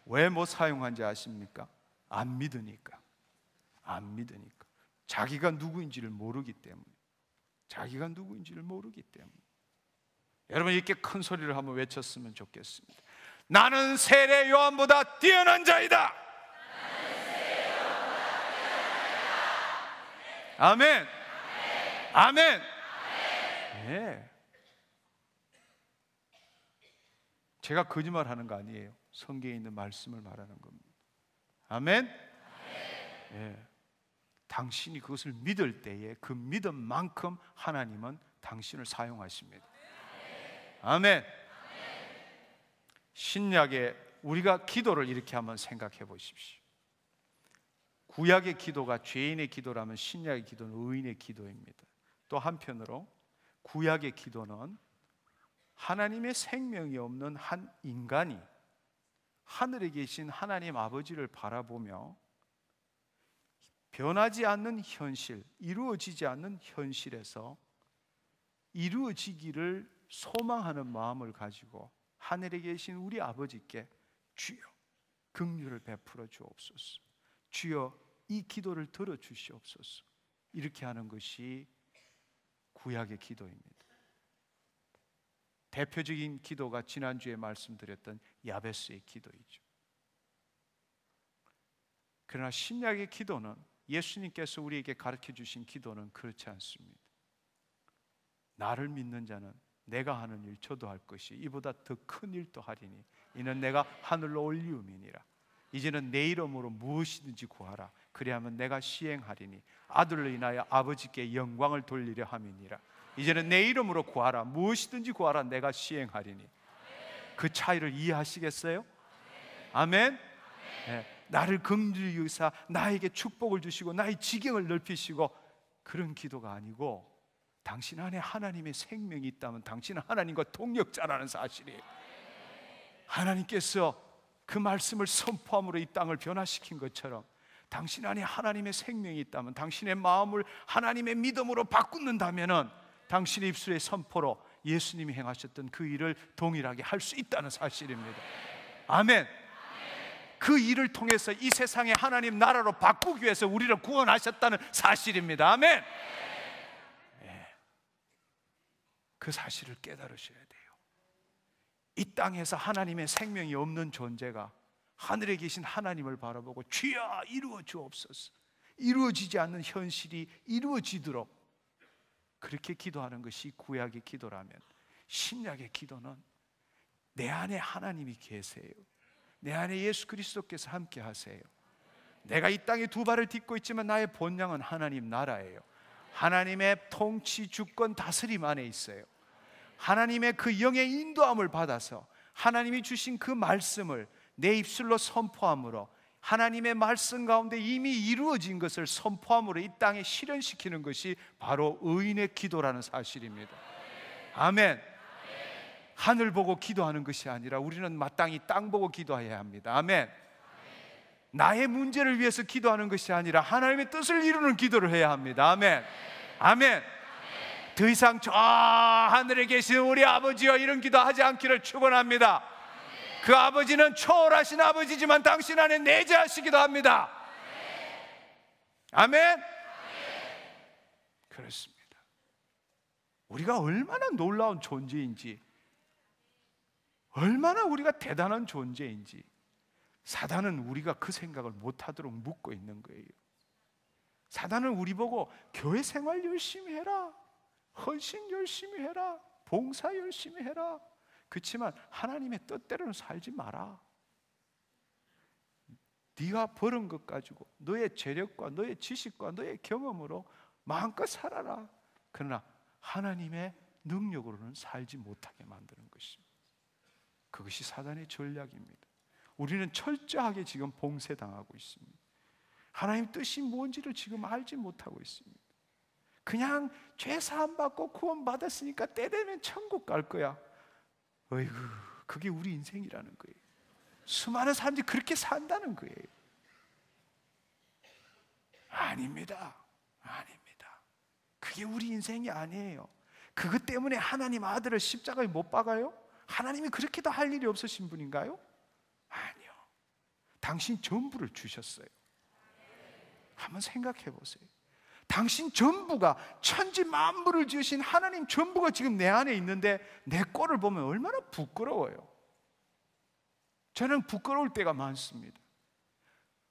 왜 못 사용한지 아십니까? 안 믿으니까. 안 믿으니까. 자기가 누구인지를 모르기 때문에. 자기가 누구인지를 모르기 때문에. 여러분, 이렇게 큰 소리를 한번 외쳤으면 좋겠습니다. 나는 세례 요한보다 뛰어난 자이다. 아멘. 아멘. 네. 제가 거짓말하는 거 아니에요. 성경에 있는 말씀을 말하는 겁니다. 아멘. 네. 당신이 그것을 믿을 때에 그 믿음만큼 하나님은 당신을 사용하십니다. 아멘. 신약에 우리가 기도를 이렇게 한번 생각해 보십시오. 구약의 기도가 죄인의 기도라면 신약의 기도는 의인의 기도입니다. 또 한편으로 구약의 기도는 하나님의 생명이 없는 한 인간이 하늘에 계신 하나님 아버지를 바라보며 변하지 않는 현실, 이루어지지 않는 현실에서 이루어지기를 소망하는 마음을 가지고 하늘에 계신 우리 아버지께 주여 긍휼을 베풀어 주옵소서, 주여 이 기도를 들어주시옵소서, 이렇게 하는 것이 구약의 기도입니다. 대표적인 기도가 지난주에 말씀드렸던 야베스의 기도이죠. 그러나 신약의 기도는, 예수님께서 우리에게 가르쳐 주신 기도는 그렇지 않습니다. 나를 믿는 자는 내가 하는 일 저도 할 것이 이보다 더 큰 일도 하리니 이는 내가 하늘로 올리움이니라. 이제는 내 이름으로 무엇이든지 구하라. 그리하면 내가 시행하리니 아들로 인하여 아버지께 영광을 돌리려 함이니라. 이제는 내 이름으로 구하라. 무엇이든지 구하라. 내가 시행하리니. 그 차이를 이해하시겠어요? 아멘. 네. 나를 긍휼히 여기사 나에게 축복을 주시고 나의 지경을 넓히시고, 그런 기도가 아니고 당신 안에 하나님의 생명이 있다면 당신은 하나님과 동역자라는 사실이에요. 하나님께서 그 말씀을 선포함으로 이 땅을 변화시킨 것처럼 당신 안에 하나님의 생명이 있다면, 당신의 마음을 하나님의 믿음으로 바꾼다면 당신의 입술의 선포로 예수님이 행하셨던 그 일을 동일하게 할 수 있다는 사실입니다. 아멘. 그 일을 통해서 이 세상의 하나님 나라로 바꾸기 위해서 우리를 구원하셨다는 사실입니다. 아멘. 네. 그 사실을 깨달으셔야 돼요. 이 땅에서 하나님의 생명이 없는 존재가 하늘에 계신 하나님을 바라보고 주여 이루어 주옵소서, 이루어지지 않는 현실이 이루어지도록 그렇게 기도하는 것이 구약의 기도라면, 신약의 기도는 내 안에 하나님이 계세요. 내 안에 예수 그리스도께서 함께 하세요. 내가 이 땅에 두 발을 딛고 있지만 나의 본향은 하나님 나라예요. 하나님의 통치, 주권, 다스림 안에 있어요. 하나님의 그 영의 인도함을 받아서 하나님이 주신 그 말씀을 내 입술로 선포함으로, 하나님의 말씀 가운데 이미 이루어진 것을 선포함으로 이 땅에 실현시키는 것이 바로 의인의 기도라는 사실입니다. 아멘. 하늘 보고 기도하는 것이 아니라 우리는 마땅히 땅 보고 기도해야 합니다. 아멘. 나의 문제를 위해서 기도하는 것이 아니라 하나님의 뜻을 이루는 기도를 해야 합니다. 아멘. 아멘. 더 이상 저 하늘에 계신 우리 아버지여 이런 기도하지 않기를 축원합니다. 그 아버지는 초월하신 아버지지만 당신 안에 내재하시기도 합니다. 아멘. 그렇습니다. 우리가 얼마나 놀라운 존재인지, 얼마나 우리가 대단한 존재인지 사단은 우리가 그 생각을 못하도록 묶고 있는 거예요. 사단은 우리 보고 교회 생활 열심히 해라, 헌신 열심히 해라, 봉사 열심히 해라. 그렇지만 하나님의 뜻대로는 살지 마라. 네가 벌은 것 가지고 너의 재력과 너의 지식과 너의 경험으로 마음껏 살아라. 그러나 하나님의 능력으로는 살지 못하게 만드는 것입니다. 그것이 사단의 전략입니다. 우리는 철저하게 지금 봉쇄당하고 있습니다. 하나님 뜻이 뭔지를 지금 알지 못하고 있습니다. 그냥 죄 사함 받고 구원 받았으니까 때 되면 천국 갈 거야. 어이구, 그게 우리 인생이라는 거예요. 수많은 사람들이 그렇게 산다는 거예요. 아닙니다. 아닙니다. 그게 우리 인생이 아니에요. 그것 때문에 하나님 아들을 십자가에 못 박아요? 하나님이 그렇게도 할 일이 없으신 분인가요? 아니요. 당신 전부를 주셨어요. 한번 생각해 보세요. 당신 전부가, 천지 만물을 지으신 하나님 전부가 지금 내 안에 있는데 내 꼴을 보면 얼마나 부끄러워요. 저는 부끄러울 때가 많습니다.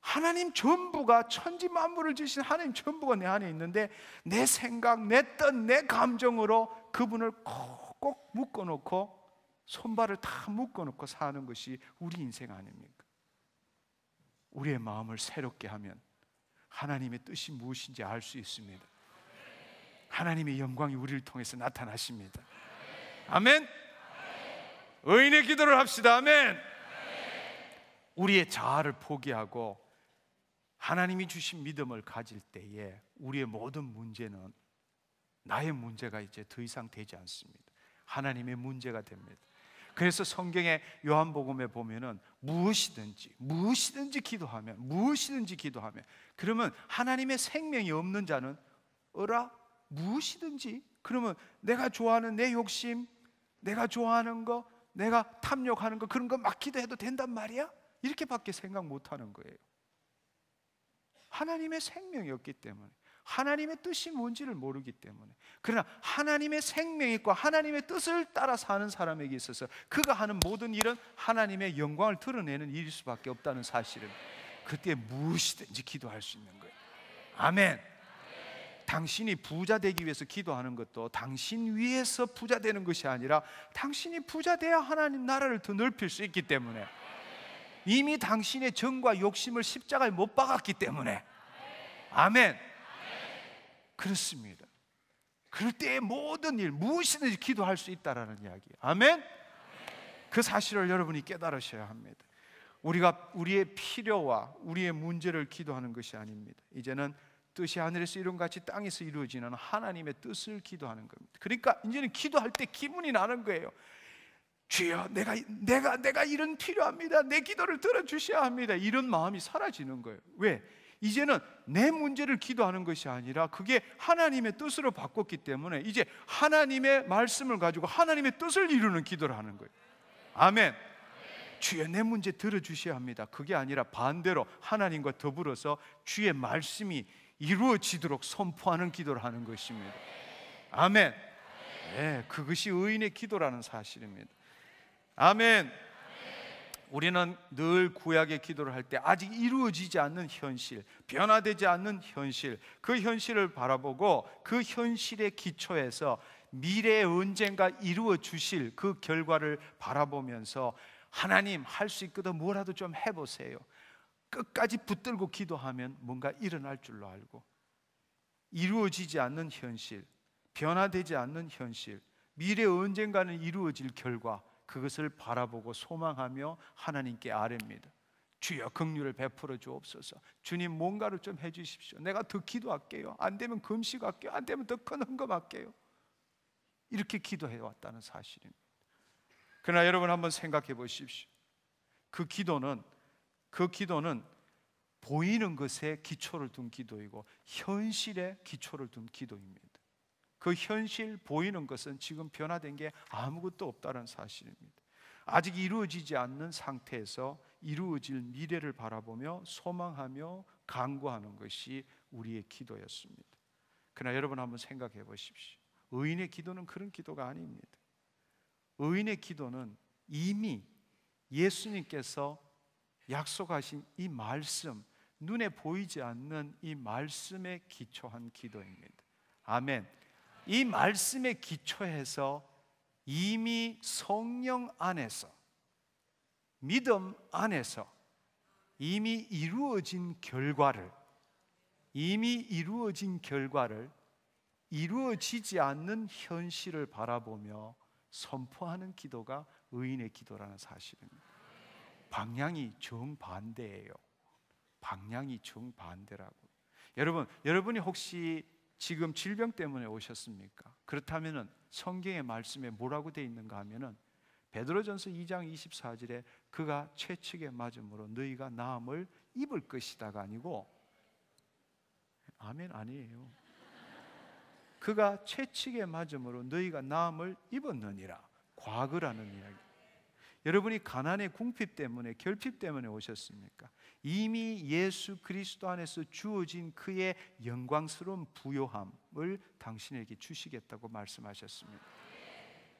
하나님 전부가, 천지 만물을 지으신 하나님 전부가 내 안에 있는데 내 생각, 내 뜻, 내 감정으로 그분을 꼭 묶어놓고 손발을 다 묶어놓고 사는 것이 우리 인생 아닙니까? 우리의 마음을 새롭게 하면 하나님의 뜻이 무엇인지 알 수 있습니다. 하나님의 영광이 우리를 통해서 나타나십니다. 아멘. 의인의 기도를 합시다. 아멘. 우리의 자아를 포기하고 하나님이 주신 믿음을 가질 때에 우리의 모든 문제는 나의 문제가 이제 더 이상 되지 않습니다. 하나님의 문제가 됩니다. 그래서 성경의 요한복음에 보면은 무엇이든지 기도하면 그러면 하나님의 생명이 없는 자는 어라? 무엇이든지, 그러면 내가 좋아하는 내 욕심, 내가 좋아하는 거, 내가 탐욕하는 거, 그런 거 막 기도해도 된단 말이야? 이렇게밖에 생각 못하는 거예요. 하나님의 생명이 없기 때문에, 하나님의 뜻이 뭔지를 모르기 때문에. 그러나 하나님의 생명이 있고 하나님의 뜻을 따라 사는 사람에게 있어서 그가 하는 모든 일은 하나님의 영광을 드러내는 일일 수밖에 없다는 사실은 그때 무엇이든지 기도할 수 있는 거예요. 아멘. 당신이 부자 되기 위해서 기도하는 것도 당신 위해서 부자 되는 것이 아니라 당신이 부자 돼야 하나님 나라를 더 넓힐 수 있기 때문에, 이미 당신의 정과 욕심을 십자가에 못 박았기 때문에. 아멘. 그렇습니다. 그럴 때의 모든 일, 무엇이든지 기도할 수 있다라는 이야기. 아멘. 그 사실을 여러분이 깨달으셔야 합니다. 우리가 우리의 필요와 우리의 문제를 기도하는 것이 아닙니다. 이제는 뜻이 하늘에서 이룬 같이 땅에서 이루어지는 하나님의 뜻을 기도하는 겁니다. 그러니까 이제는 기도할 때 기분이 나는 거예요. 주여, 내가 이런 필요합니다. 내 기도를 들어주셔야 합니다. 이런 마음이 사라지는 거예요. 왜? 이제는 내 문제를 기도하는 것이 아니라 그게 하나님의 뜻으로 바꿨기 때문에 이제 하나님의 말씀을 가지고 하나님의 뜻을 이루는 기도를 하는 거예요. 아멘. 주여, 내 문제 들어주셔야 합니다. 그게 아니라 반대로 하나님과 더불어서 주의 말씀이 이루어지도록 선포하는 기도를 하는 것입니다. 아멘. 네, 그것이 의인의 기도라는 사실입니다. 아멘. 우리는 늘 구약의 기도를 할 때 아직 이루어지지 않는 현실, 변화되지 않는 현실, 그 현실을 바라보고 그 현실의 기초에서 미래에 언젠가 이루어 주실 그 결과를 바라보면서 하나님, 할 수 있거든 뭐라도 좀 해보세요. 끝까지 붙들고 기도하면 뭔가 일어날 줄로 알고, 이루어지지 않는 현실, 변화되지 않는 현실, 미래에 언젠가는 이루어질 결과, 그것을 바라보고 소망하며 하나님께 아뢰입니다. 주여, 긍휼을 베풀어 주옵소서. 주님, 뭔가를 좀 해주십시오. 내가 더 기도할게요. 안 되면 금식할게요. 안 되면 더 큰 헌금할게요. 이렇게 기도해 왔다는 사실입니다. 그러나 여러분 한번 생각해 보십시오. 그 기도는 보이는 것에 기초를 둔 기도이고 현실에 기초를 둔 기도입니다. 그 현실, 보이는 것은 지금 변화된 게 아무것도 없다는 사실입니다. 아직 이루어지지 않는 상태에서 이루어질 미래를 바라보며 소망하며 간구하는 것이 우리의 기도였습니다. 그러나 여러분 한번 생각해 보십시오. 의인의 기도는 그런 기도가 아닙니다. 의인의 기도는 이미 예수님께서 약속하신 이 말씀, 눈에 보이지 않는 이 말씀에 기초한 기도입니다. 아멘. 이 말씀에 기초해서 이미 성령 안에서, 믿음 안에서 이미 이루어진 결과를, 이루어지지 않는 현실을 바라보며 선포하는 기도가 의인의 기도라는 사실입니다. 방향이 정반대예요. 방향이 정반대라고. 여러분이 혹시 지금 질병 때문에 오셨습니까? 그렇다면 성경의 말씀에 뭐라고 되어 있는가 하면은 베드로전서 2장 24절에 그가 채찍에 맞음으로 너희가 나음을 입을 것이다가 아니고, 아멘 아니에요. 그가 채찍에 맞음으로 너희가 나음을 입었느니라. 과거라는 이야기. 여러분이 가난의 궁핍 때문에, 결핍 때문에 오셨습니까? 이미 예수 그리스도 안에서 주어진 그의 영광스러운 부요함을 당신에게 주시겠다고 말씀하셨습니다.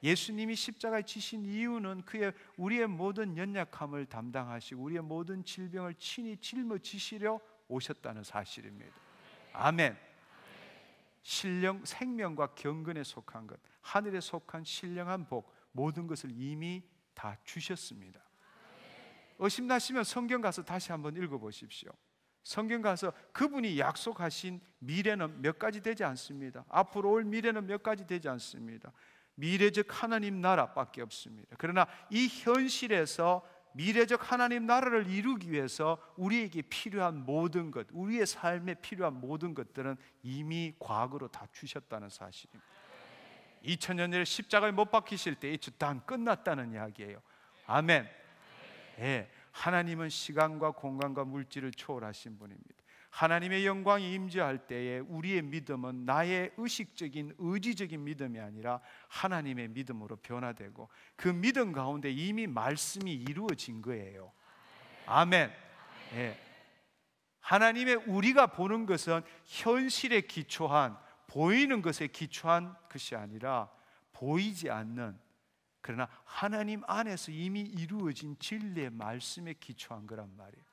예수님이 십자가에 지신 이유는 우리의 모든 연약함을 담당하시고 우리의 모든 질병을 친히 짊어지시려 오셨다는 사실입니다. 아멘. 생명과 경건에 속한 것, 하늘에 속한 신령한 복, 모든 것을 이미 다 주셨습니다. 의심나시면 성경 가서 다시 한번 읽어보십시오. 성경 가서 그분이 약속하신 미래는 몇 가지 되지 않습니다. 앞으로 올 미래는 몇 가지 되지 않습니다. 미래적 하나님 나라밖에 없습니다. 그러나 이 현실에서 미래적 하나님 나라를 이루기 위해서 우리에게 필요한 모든 것, 우리의 삶에 필요한 모든 것들은 이미 과거로 다 주셨다는 사실입니다. 2000년 전에 십자가에 못 박히실 때 이 다 끝났다는 이야기예요. 아멘. 예, 하나님은 시간과 공간과 물질을 초월하신 분입니다. 하나님의 영광이 임재할 때에 우리의 믿음은 나의 의식적인 의지적인 믿음이 아니라 하나님의 믿음으로 변화되고 그 믿음 가운데 이미 말씀이 이루어진 거예요. 아멘. 예. 하나님의 우리가 보는 것은 현실에 기초한, 보이는 것에 기초한 것이 아니라 보이지 않는, 그러나 하나님 안에서 이미 이루어진 진리의 말씀에 기초한 거란 말이에요.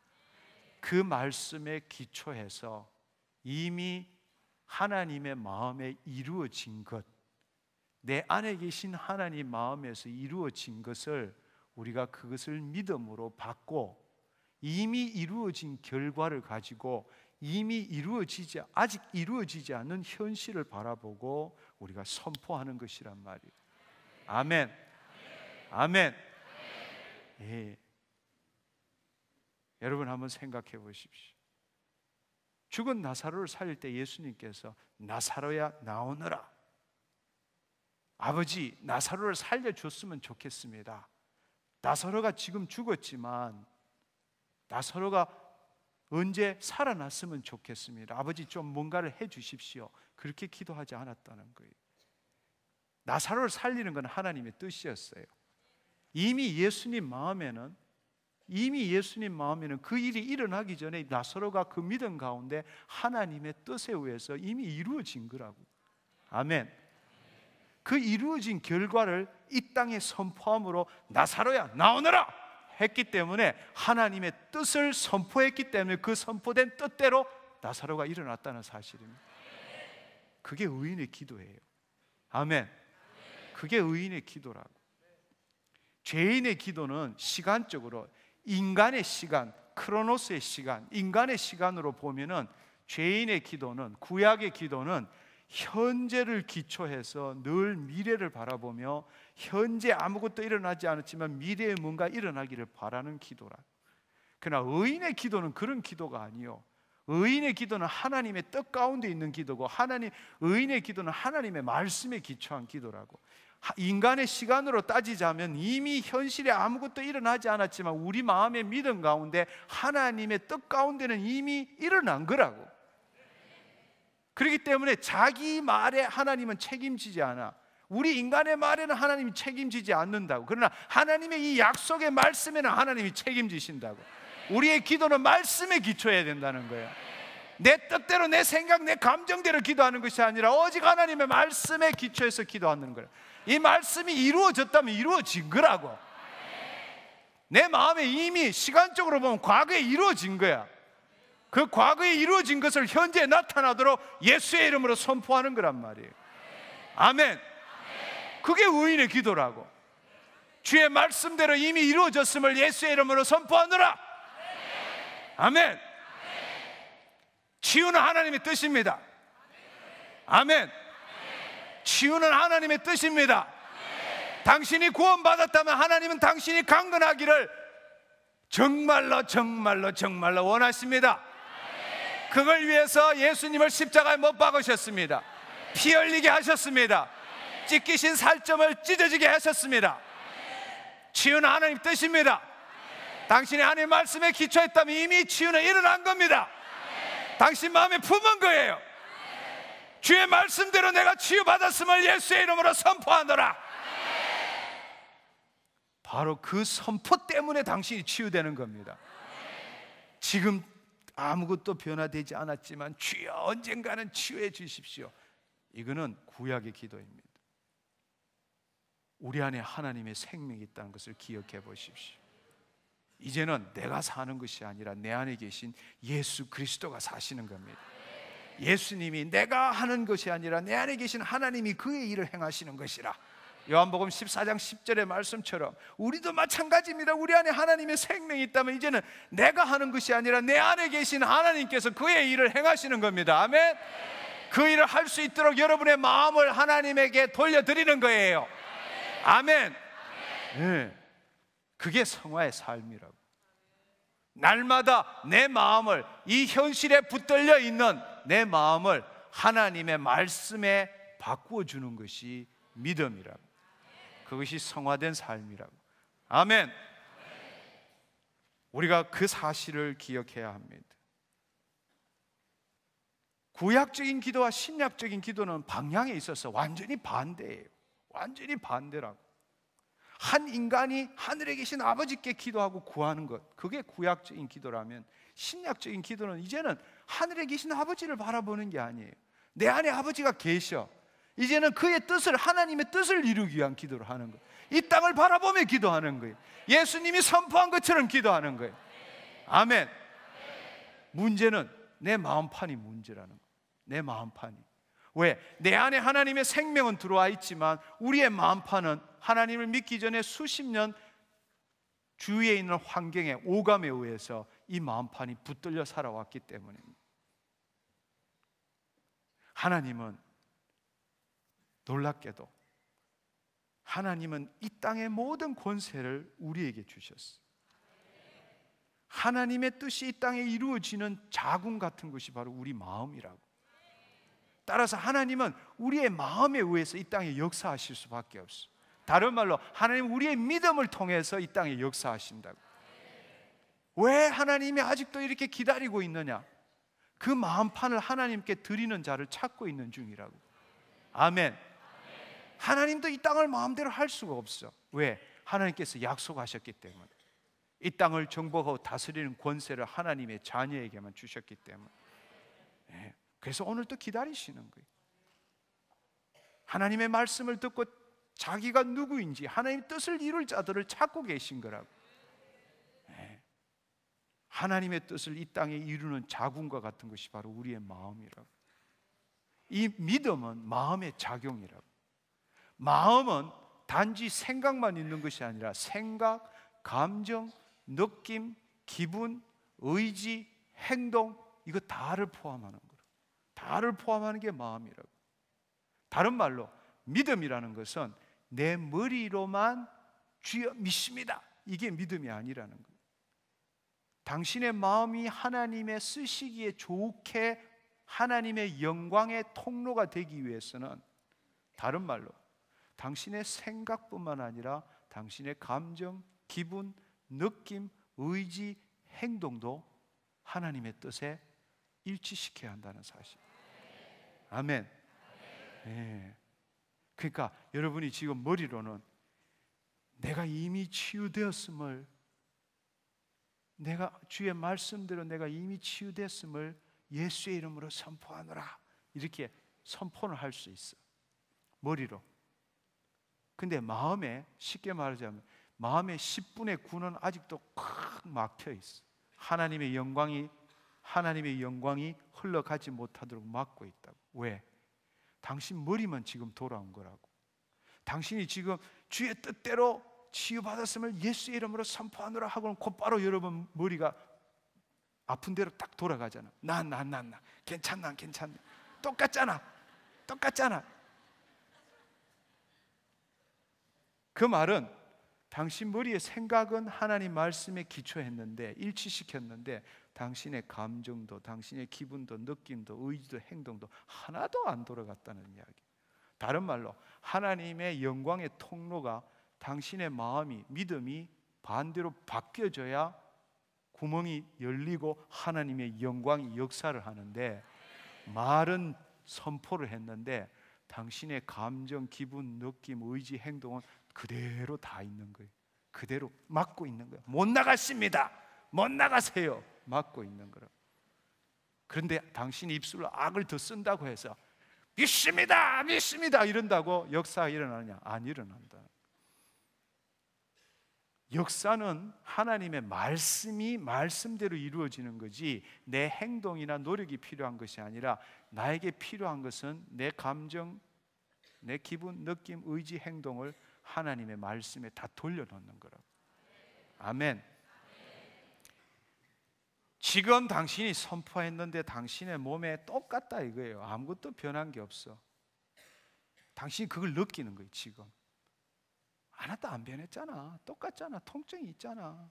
그 말씀에 기초해서 이미 하나님의 마음에 이루어진 것, 내 안에 계신 하나님 마음에서 이루어진 것을 우리가 그것을 믿음으로 받고 이미 이루어진 결과를 가지고 이미 아직 이루어지지 않는 현실을 바라보고 우리가 선포하는 것이란 말이에요. 아멘. 아멘. 예. 여러분 한번 생각해 보십시오. 죽은 나사로를 살릴 때 예수님께서 나사로야 나오너라. 아버지, 나사로를 살려줬으면 좋겠습니다. 나사로가 지금 죽었지만 나사로가 언제 살아났으면 좋겠습니다. 아버지 좀 뭔가를 해 주십시오. 그렇게 기도하지 않았다는 거예요. 나사로를 살리는 건 하나님의 뜻이었어요. 이미 예수님 마음에는 그 일이 일어나기 전에 나사로가 그 믿음 가운데 하나님의 뜻에 의해서 이미 이루어진 거라고. 아멘. 그 이루어진 결과를 이 땅에 선포함으로 나사로야 나오너라 했기 때문에 하나님의 뜻을 선포했기 때문에 그 선포된 뜻대로 나사로가 일어났다는 사실입니다. 그게 의인의 기도예요. 아멘. 그게 의인의 기도라고. 죄인의 기도는 시간적으로 인간의 시간, 크로노스의 시간, 인간의 시간으로 보면은 죄인의 기도는, 구약의 기도는 현재를 기초해서 늘 미래를 바라보며 현재 아무것도 일어나지 않았지만 미래에 뭔가 일어나기를 바라는 기도라. 그러나 의인의 기도는 그런 기도가 아니요. 의인의 기도는 하나님의 뜻 가운데 있는 기도고 의인의 기도는 하나님의 말씀에 기초한 기도라고. 인간의 시간으로 따지자면 이미 현실에 아무것도 일어나지 않았지만 우리 마음의 믿음 가운데 하나님의 뜻 가운데는 이미 일어난 거라고. 그렇기 때문에 자기 말에 하나님은 책임지지 않아. 우리 인간의 말에는 하나님이 책임지지 않는다고. 그러나 하나님의 이 약속의 말씀에는 하나님이 책임지신다고. 우리의 기도는 말씀에 기초해야 된다는 거예요. 내 뜻대로, 내 생각, 내 감정대로 기도하는 것이 아니라 오직 하나님의 말씀에 기초해서 기도하는 거예요. 이 말씀이 이루어졌다면 이루어진 거라고. 내 마음에 이미 시간적으로 보면 과거에 이루어진 거야. 그 과거에 이루어진 것을 현재 나타나도록 예수의 이름으로 선포하는 거란 말이에요. 아멘. 그게 의인의 기도라고. 주의 말씀대로 이미 이루어졌음을 예수의 이름으로 선포하노라. 아멘. 치유는 하나님의 뜻입니다. 아멘. 치유는 하나님의 뜻입니다. 당신이 구원받았다면 하나님은 당신이 강건하기를 정말로 정말로 정말로 원하십니다. 그걸 위해서 예수님을 십자가에 못 박으셨습니다. 피 흘리게 하셨습니다. 찢기신 살점을 찢어지게 하셨습니다. 치유는 하나님 뜻입니다. 당신이 하나님 말씀에 기초했다면 이미 치유는 일어난 겁니다. 당신 마음에 품은 거예요. 주의 말씀대로 내가 치유받았음을 예수의 이름으로 선포하노라. 바로 그 선포 때문에 당신이 치유되는 겁니다. 지금 아무것도 변화되지 않았지만 주여 언젠가는 치유해 주십시오. 이거는 구약의 기도입니다. 우리 안에 하나님의 생명이 있다는 것을 기억해 보십시오. 이제는 내가 사는 것이 아니라 내 안에 계신 예수 그리스도가 사시는 겁니다. 예수님이 내가 하는 것이 아니라 내 안에 계신 하나님이 그의 일을 행하시는 것이라. 요한복음 14장 10절의 말씀처럼 우리도 마찬가지입니다. 우리 안에 하나님의 생명이 있다면 이제는 내가 하는 것이 아니라 내 안에 계신 하나님께서 그의 일을 행하시는 겁니다. 아멘. 그 일을 할 수 있도록 여러분의 마음을 하나님에게 돌려드리는 거예요. 아멘. 네. 그게 성화의 삶이라고. 날마다 내 마음을, 이 현실에 붙들려 있는 내 마음을 하나님의 말씀에 바꾸어 주는 것이 믿음이라고. 그것이 성화된 삶이라고. 아멘. 우리가 그 사실을 기억해야 합니다. 구약적인 기도와 신약적인 기도는 방향에 있어서 완전히 반대예요. 완전히 반대라고. 한 인간이 하늘에 계신 아버지께 기도하고 구하는 것, 그게 구약적인 기도라면, 신약적인 기도는 이제는 하늘에 계신 아버지를 바라보는 게 아니에요. 내 안에 아버지가 계셔. 이제는 그의 뜻을, 하나님의 뜻을 이루기 위한 기도를 하는 거예요. 이 땅을 바라보며 기도하는 거예요. 예수님이 선포한 것처럼 기도하는 거예요. 아멘. 문제는 내 마음판이 문제라는 거예요. 내 마음판이. 왜? 내 안에 하나님의 생명은 들어와 있지만 우리의 마음판은 하나님을 믿기 전에 수십 년 주위에 있는 환경의 오감에 의해서 이 마음판이 붙들려 살아왔기 때문입니다. 하나님은 놀랍게도 하나님은 이 땅의 모든 권세를 우리에게 주셨어요. 하나님의 뜻이 이 땅에 이루어지는 자궁 같은 것이 바로 우리 마음이라고. 따라서 하나님은 우리의 마음에 의해서 이 땅에 역사하실 수밖에 없어요. 다른 말로 하나님은 우리의 믿음을 통해서 이 땅에 역사하신다고. 왜 하나님이 아직도 이렇게 기다리고 있느냐? 그 마음판을 하나님께 드리는 자를 찾고 있는 중이라고. 아멘. 하나님도 이 땅을 마음대로 할 수가 없어. 왜? 하나님께서 약속하셨기 때문에. 이 땅을 정복하고 다스리는 권세를 하나님의 자녀에게만 주셨기 때문에. 그래서 오늘도 기다리시는 거예요. 하나님의 말씀을 듣고 자기가 누구인지 하나님의 뜻을 이룰 자들을 찾고 계신 거라고. 하나님의 뜻을 이 땅에 이루는 자궁과 같은 것이 바로 우리의 마음이라고. 이 믿음은 마음의 작용이라고. 마음은 단지 생각만 있는 것이 아니라 생각, 감정, 느낌, 기분, 의지, 행동, 이거 다를 포함하는 거예요. 다를 포함하는 게 마음이라고. 다른 말로 믿음이라는 것은 내 머리로만 주여 믿습니다, 이게 믿음이 아니라는 거예요. 당신의 마음이 하나님의 쓰시기에 좋게 하나님의 영광의 통로가 되기 위해서는 다른 말로 당신의 생각뿐만 아니라 당신의 감정, 기분, 느낌, 의지, 행동도 하나님의 뜻에 일치시켜야 한다는 사실. 아멘. 네. 그러니까 여러분이 지금 머리로는 내가 이미 치유되었음을, 내가 주의 말씀대로 내가 이미 치유됐음을 예수의 이름으로 선포하노라, 이렇게 선포를 할 수 있어, 머리로. 근데 마음에, 쉽게 말하자면 마음의 10분의 9는 아직도 꽉 막혀 있어. 하나님의 영광이 흘러가지 못하도록 막고 있다고. 왜? 당신 머리만 지금 돌아온 거라고. 당신이 지금 주의 뜻대로 치유받았음을 예수의 이름으로 선포하노라 하고는 곧바로 여러분 머리가 아픈 대로 딱 돌아가잖아. 나 괜찮나. 똑같잖아. 그 말은 당신 머리의 생각은 하나님 말씀에 기초했는데, 일치시켰는데 당신의 감정도, 당신의 기분도, 느낌도, 의지도, 행동도 하나도 안 돌아갔다는 이야기. 다른 말로 하나님의 영광의 통로가 당신의 마음이, 믿음이 반대로 바뀌어져야 구멍이 열리고 하나님의 영광이 역사를 하는데, 말은 선포를 했는데 당신의 감정, 기분, 느낌, 의지, 행동은 그대로 다 있는 거예요. 그대로 막고 있는 거예요. 못 나갔습니다. 못 나가세요. 막고 있는 거라. 그런데 당신이 입술로 악을 더 쓴다고 해서 믿습니다 이런다고 역사가 일어나느냐? 안 일어난다. 역사는 하나님의 말씀이 말씀대로 이루어지는 거지, 내 행동이나 노력이 필요한 것이 아니라 나에게 필요한 것은 내 감정, 내 기분, 느낌, 의지, 행동을 하나님의 말씀에 다 돌려놓는 거라고. 아멘. 지금 당신이 선포했는데 당신의 몸에 똑같다 이거예요. 아무것도 변한 게 없어. 당신이 그걸 느끼는 거예요. 지금 하나도 안 변했잖아. 똑같잖아. 통증이 있잖아.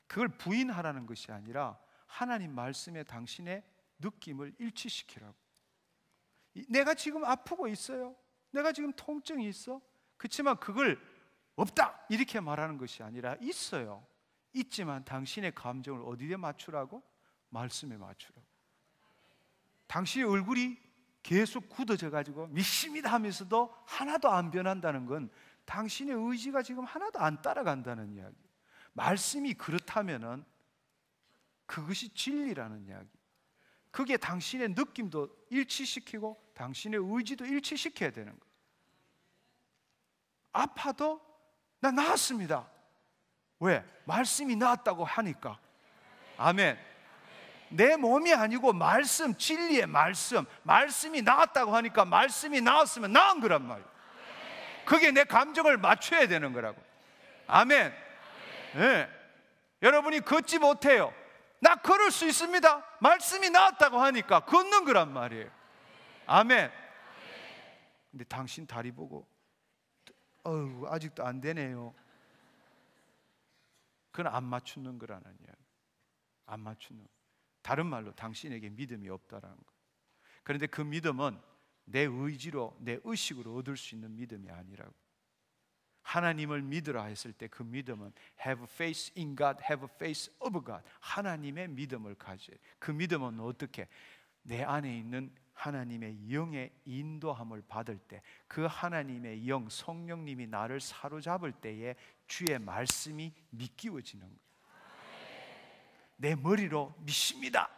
그걸 부인하라는 것이 아니라 하나님 말씀에 당신의 느낌을 일치시키라고. 내가 지금 아프고 있어요. 내가 지금 통증이 있어. 그렇지만 그걸 없다 이렇게 말하는 것이 아니라 있어요. 있지만 당신의 감정을 어디에 맞추라고? 말씀에 맞추라고. 당신의 얼굴이 계속 굳어져 가지고 믿습니다 하면서도 하나도 안 변한다는 건 당신의 의지가 지금 하나도 안 따라간다는 이야기. 말씀이 그렇다면은 그것이 진리라는 이야기. 그게 당신의 느낌도 일치시키고 당신의 의지도 일치시켜야 되는 거예요. 아파도 나 나았습니다. 왜? 말씀이 나았다고 하니까. 아멘. 내 몸이 아니고 말씀, 진리의 말씀이 나았다고 하니까 말씀이 나았으면 나은 거란 말이에요. 그게 내 감정을 맞춰야 되는 거라고. 아멘. 네. 여러분이 걷지 못해요. 나 걸을 수 있습니다. 말씀이 나왔다고 하니까 걷는 거란 말이에요. 아멘. 근데 당신 다리 보고 아직도 안 되네요. 그건 안 맞추는 거라는 이야기. 안 맞추는. 다른 말로 당신에게 믿음이 없다라는 거예요. 그런데 그 믿음은 내 의지로, 내 의식으로 얻을 수 있는 믿음이 아니라고. 하나님을 믿으라 했을 때 그 믿음은 have faith in God, have faith of God. 하나님의 믿음을 가져요. 그 믿음은 어떻게? 내 안에 있는 하나님의 영의 인도함을 받을 때, 그 하나님의 영, 성령님이 나를 사로잡을 때에 주의 말씀이 믿기워지는 거예요. 내 머리로 믿습니다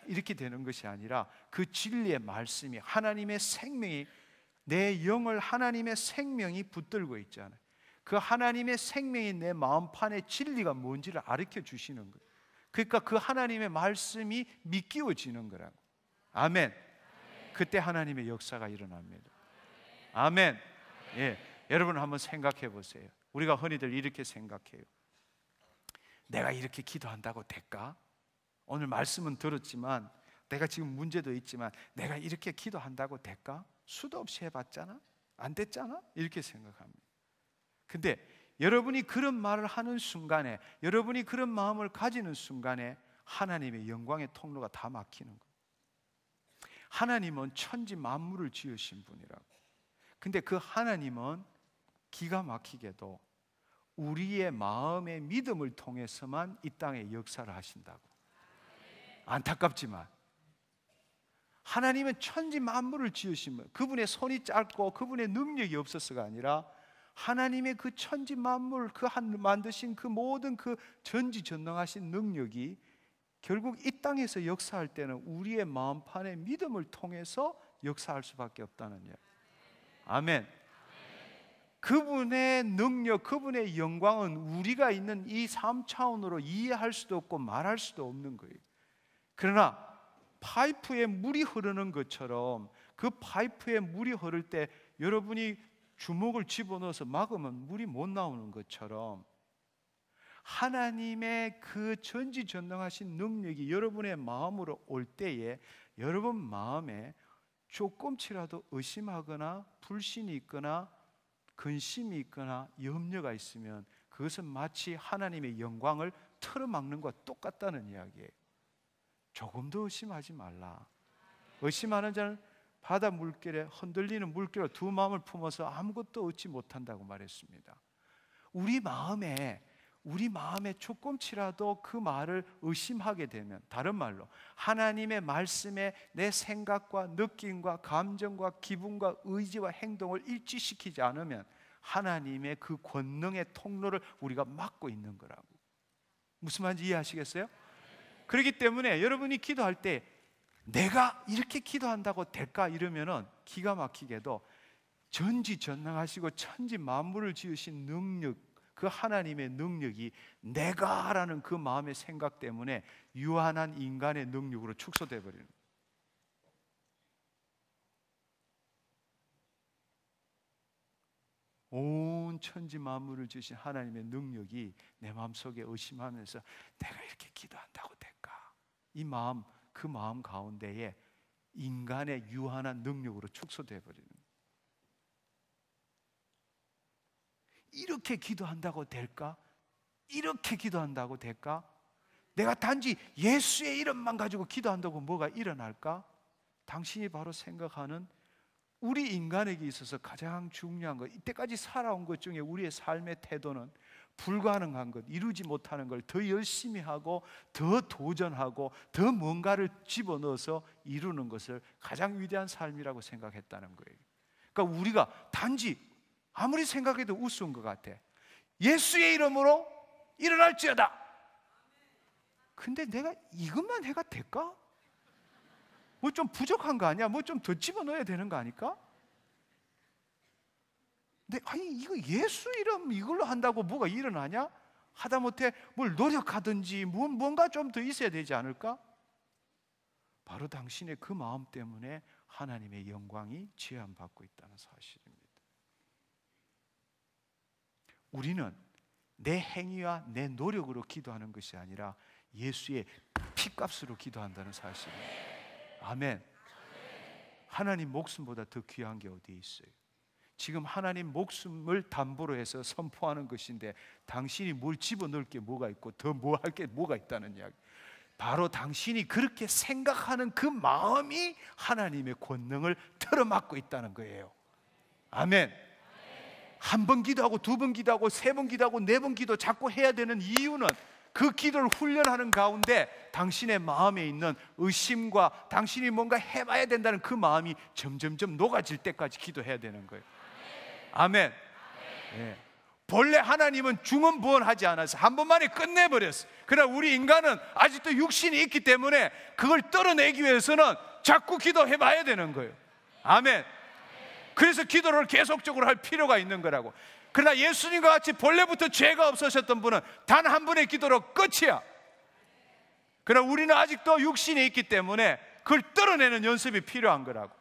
이렇게 되는 것이 아니라 그 진리의 말씀이, 하나님의 생명이, 내 영을 하나님의 생명이 붙들고 있잖아요. 그 하나님의 생명이 내 마음판에 진리가 뭔지를 가르쳐 주시는 거예요. 그러니까 그 하나님의 말씀이 믿기워지는 거라고. 아멘. 그때 하나님의 역사가 일어납니다. 아멘. 예, 여러분 한번 생각해 보세요. 우리가 흔히들 이렇게 생각해요. 내가 이렇게 기도한다고 될까? 오늘 말씀은 들었지만, 내가 지금 문제도 있지만 내가 이렇게 기도한다고 될까? 수도 없이 해봤잖아? 안 됐잖아? 이렇게 생각합니다. 근데 여러분이 그런 말을 하는 순간에, 여러분이 그런 마음을 가지는 순간에 하나님의 영광의 통로가 다 막히는 거예요. 하나님은 천지 만물을 지으신 분이라고. 근데 그 하나님은 기가 막히게도 우리의 마음의 믿음을 통해서만 이 땅에 역사를 하신다고. 안타깝지만 하나님은 천지 만물을 지으신 분, 그분의 손이 짧고 그분의 능력이 없어서가 아니라 하나님의 그 천지 만물, 그 만드신 그 모든 그 전지전능하신 능력이 결국 이 땅에서 역사할 때는 우리의 마음판의 믿음을 통해서 역사할 수밖에 없다는 이야기. 아멘. 그분의 능력, 그분의 영광은 우리가 있는 이 3차원으로 이해할 수도 없고 말할 수도 없는 거예요. 그러나 파이프에 물이 흐르는 것처럼 그 파이프에 물이 흐를 때 여러분이 주먹을 집어넣어서 막으면 물이 못 나오는 것처럼 하나님의 그 전지전능하신 능력이 여러분의 마음으로 올 때에 여러분 마음에 조금치라도 의심하거나 불신이 있거나 근심이 있거나 염려가 있으면 그것은 마치 하나님의 영광을 틀어막는 것과 똑같다는 이야기예요. 조금도 의심하지 말라. 의심하는 자는 바다 물결에 흔들리는 물결로 두 마음을 품어서 아무것도 얻지 못한다고 말했습니다. 우리 마음에 조금치라도 그 말을 의심하게 되면, 다른 말로 하나님의 말씀에 내 생각과 느낌과 감정과 기분과 의지와 행동을 일치시키지 않으면 하나님의 그 권능의 통로를 우리가 막고 있는 거라고. 무슨 말인지 이해하시겠어요? 그렇기 때문에 여러분이 기도할 때 내가 이렇게 기도한다고 될까 이러면은 기가 막히게도 전지전능하시고 천지 만물을 지으신 능력, 그 하나님의 능력이 내가라는 그 마음의 생각 때문에 유한한 인간의 능력으로 축소돼 버리는 거예요. 온 천지 만물을 지으신 하나님의 능력이 내 마음속에 의심하면서 내가 이렇게 기도한다고 될까? 이 마음, 그 마음 가운데에 인간의 유한한 능력으로 축소돼 버리는 거예요. 이렇게 기도한다고 될까? 이렇게 기도한다고 될까? 내가 단지 예수의 이름만 가지고 기도한다고 뭐가 일어날까? 당신이 바로 생각하는 우리 인간에게 있어서 가장 중요한 것, 이때까지 살아온 것 중에 우리의 삶의 태도는 불가능한 것, 이루지 못하는 걸 더 열심히 하고 더 도전하고 더 뭔가를 집어넣어서 이루는 것을 가장 위대한 삶이라고 생각했다는 거예요. 그러니까 우리가 단지 아무리 생각해도 우스운 것 같아. 예수의 이름으로 일어날지어다. 근데 내가 이것만 해가 될까? 뭐 좀 부족한 거 아니야? 뭐 좀 더 집어넣어야 되는 거 아닐까? 근데 아니 이거 예수 이름 이걸로 한다고 뭐가 일어나냐? 하다못해 뭘 노력하든지 뭔가 좀 더 있어야 되지 않을까? 바로 당신의 그 마음 때문에 하나님의 영광이 제한받고 있다는 사실입니다. 우리는 내 행위와 내 노력으로 기도하는 것이 아니라 예수의 피값으로 기도한다는 사실입니다. 아멘. 하나님 목숨보다 더 귀한 게 어디에 있어요? 지금 하나님 목숨을 담보로 해서 선포하는 것인데 당신이 뭘 집어넣을 게 뭐가 있고 더 뭐 할 게 뭐가 있다는 이야기. 바로 당신이 그렇게 생각하는 그 마음이 하나님의 권능을 틀어막고 있다는 거예요. 아멘. 한 번 기도하고 두 번 기도하고 세 번 기도하고 네 번 기도 자꾸 해야 되는 이유는 그 기도를 훈련하는 가운데 당신의 마음에 있는 의심과 당신이 뭔가 해봐야 된다는 그 마음이 점점점 녹아질 때까지 기도해야 되는 거예요. 아멘. 네. 본래 하나님은 중언부언하지 않아서 한 번만에 끝내버렸어요. 그러나 우리 인간은 아직도 육신이 있기 때문에 그걸 떨어내기 위해서는 자꾸 기도해봐야 되는 거예요. 아멘. 그래서 기도를 계속적으로 할 필요가 있는 거라고. 그러나 예수님과 같이 본래부터 죄가 없으셨던 분은 단 한 번의 기도로 끝이야. 그러나 우리는 아직도 육신이 있기 때문에 그걸 떨어내는 연습이 필요한 거라고.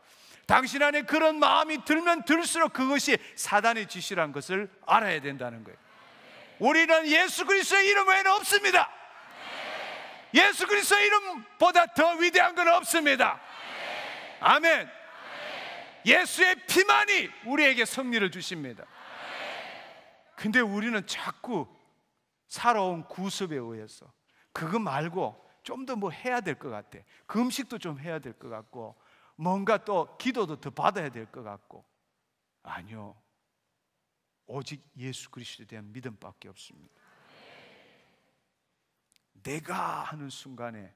당신 안에 그런 마음이 들면 들수록 그것이 사단의 짓이라는 것을 알아야 된다는 거예요. 우리는 예수 그리스도의 이름 외에는 없습니다. 예수 그리스도의 이름보다 더 위대한 건 없습니다. 아멘. 예수의 피만이 우리에게 승리를 주십니다. 근데 우리는 자꾸 살아온 구습에 의해서 그거 말고 좀 더 뭐 해야 될 것 같아. 그 음식도 좀 해야 될 것 같고 뭔가 또 기도도 더 받아야 될 것 같고. 아니요, 오직 예수 그리스도에 대한 믿음밖에 없습니다. 내가 하는 순간에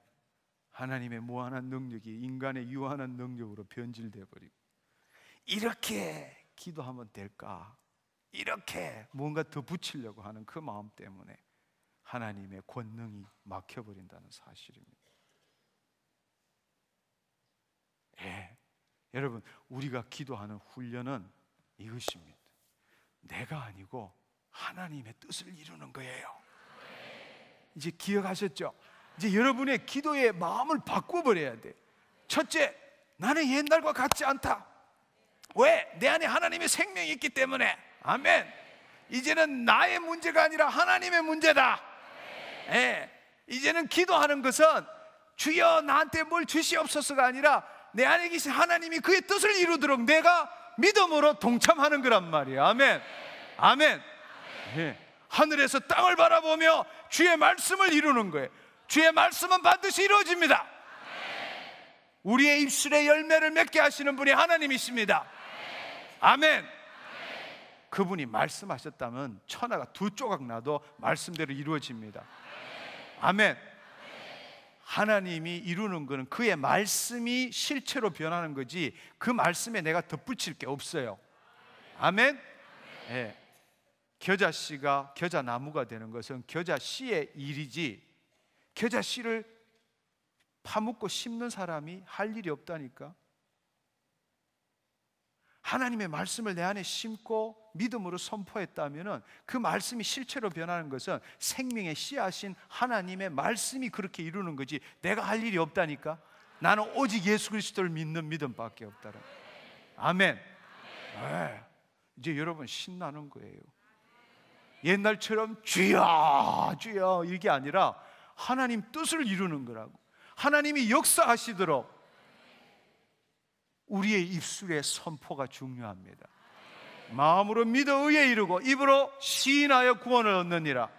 하나님의 무한한 능력이 인간의 유한한 능력으로 변질되어 버리고, 이렇게 기도하면 될까? 이렇게 뭔가 더 붙이려고 하는 그 마음 때문에 하나님의 권능이 막혀버린다는 사실입니다. 예, 여러분, 우리가 기도하는 훈련은 이것입니다. 내가 아니고 하나님의 뜻을 이루는 거예요. 이제 기억하셨죠? 이제 여러분의 기도의 마음을 바꿔버려야 돼. 첫째, 나는 옛날과 같지 않다. 왜? 내 안에 하나님의 생명이 있기 때문에. 아멘. 이제는 나의 문제가 아니라 하나님의 문제다. 예. 이제는 기도하는 것은 주여 나한테 뭘 주시옵소서가 아니라 내 안에 계신 하나님이 그의 뜻을 이루도록 내가 믿음으로 동참하는 거란 말이에요. 아멘. 아멘. 예. 하늘에서 땅을 바라보며 주의 말씀을 이루는 거예요. 주의 말씀은 반드시 이루어집니다. 우리의 입술에 열매를 맺게 하시는 분이 하나님이십니다. 아멘. 그분이 말씀하셨다면 천하가 두 조각 나도 말씀대로 이루어집니다. 아멘. 하나님이 이루는 것은 그의 말씀이 실체로 변하는 거지 그 말씀에 내가 덧붙일 게 없어요. 아멘. 예. 겨자씨가 겨자나무가 되는 것은 겨자씨의 일이지 겨자씨를 파묻고 심는 사람이 할 일이 없다니까. 하나님의 말씀을 내 안에 심고 믿음으로 선포했다면 그 말씀이 실체로 변하는 것은 생명의 씨앗인 하나님의 말씀이 그렇게 이루는 거지 내가 할 일이 없다니까. 나는 오직 예수 그리스도를 믿는 믿음밖에 없다라. 아멘. 네. 이제 여러분 신나는 거예요. 옛날처럼 주여 주여 이게 아니라 하나님 뜻을 이루는 거라고. 하나님이 역사하시도록 우리의 입술의 선포가 중요합니다. 마음으로 믿어 의에 이르고 입으로 시인하여 구원을 얻느니라.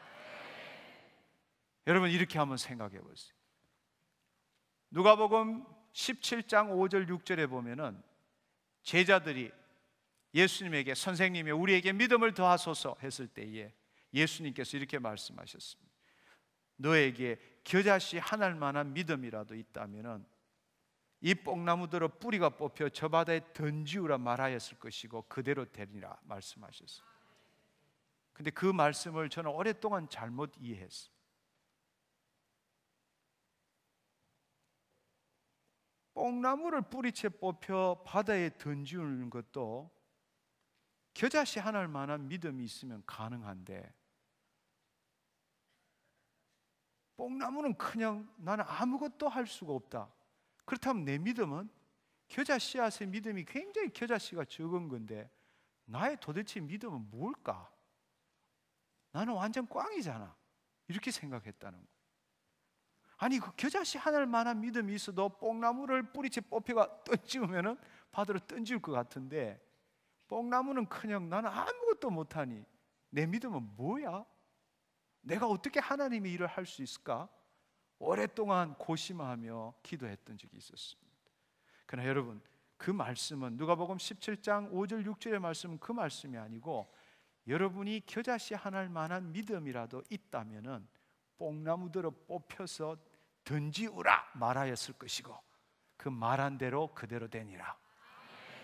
여러분 이렇게 한번 생각해 보세요. 누가복음 17장 5절 6절에 보면은 제자들이 예수님에게 선생님이 우리에게 믿음을 더하소서 했을 때에 예수님께서 이렇게 말씀하셨습니다. 너에게 겨자씨 하나만한 믿음이라도 있다면은 이 뽕나무들어 뿌리가 뽑혀 저 바다에 던지우라 말하였을 것이고 그대로 되리라 말씀하셨어요. 근데 그 말씀을 저는 오랫동안 잘못 이해했어요. 뽕나무를 뿌리채 뽑혀 바다에 던지우는 것도 겨자씨 하나만한 믿음이 있으면 가능한데 뽕나무는 그냥 나는 아무것도 할 수가 없다. 그렇다면 내 믿음은 겨자 씨앗의 믿음이 굉장히 겨자 씨가 적은 건데 나의 도대체 믿음은 뭘까? 나는 완전 꽝이잖아. 이렇게 생각했다는 거예요. 아니 그 겨자 씨 하나만한 믿음이 있어도 뽕나무를 뿌리채 뽑혀가 던지우면은 바다로 던질 것 같은데 뽕나무는 그냥 나는 아무것도 못하니 내 믿음은 뭐야? 내가 어떻게 하나님의 일을 할 수 있을까? 오랫동안 고심하며 기도했던 적이 있었습니다. 그러나 여러분 그 말씀은 누가복음 17장 5절 6절의 말씀은 그 말씀이 아니고 여러분이 겨자씨 하나만한 믿음이라도 있다면은 뽕나무들을 뽑혀서 던지우라 말하였을 것이고 그 말한 대로 그대로 되니라.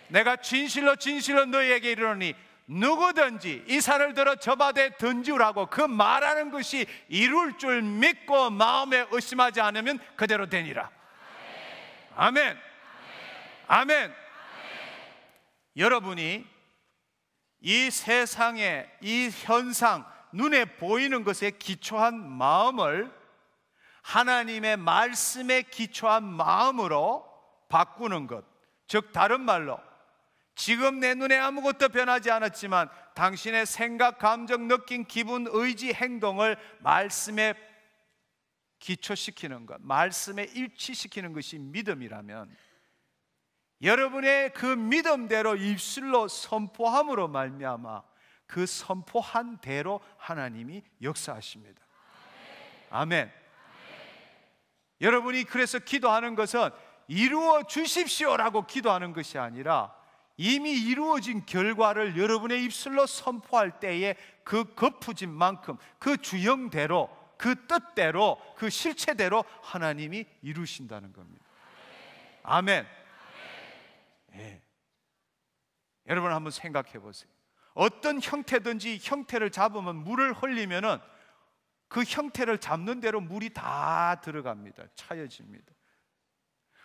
내가 진실로 진실로 너희에게 이르노니 누구든지 이 산을 들어 저 바다에 던지우라고 그 말하는 것이 이룰 줄 믿고 마음에 의심하지 않으면 그대로 되니라. 아멘. 아멘. 여러분이 이 세상의 이 현상 눈에 보이는 것에 기초한 마음을 하나님의 말씀에 기초한 마음으로 바꾸는 것, 즉 다른 말로 지금 내 눈에 아무것도 변하지 않았지만 당신의 생각, 감정, 느낌, 기분, 의지, 행동을 말씀에 기초시키는 것, 말씀에 일치시키는 것이 믿음이라면 여러분의 그 믿음대로 입술로 선포함으로 말미암아 그 선포한 대로 하나님이 역사하십니다. 아멘. 여러분이 그래서 기도하는 것은 이루어 주십시오라고 기도하는 것이 아니라 이미 이루어진 결과를 여러분의 입술로 선포할 때에 그 거푸진 만큼 그 주형대로 그 뜻대로 그 실체대로 하나님이 이루신다는 겁니다. 아멘. 예. 여러분 한번 생각해 보세요. 어떤 형태든지 형태를 잡으면 물을 흘리면은 그 형태를 잡는 대로 물이 다 들어갑니다. 차여집니다.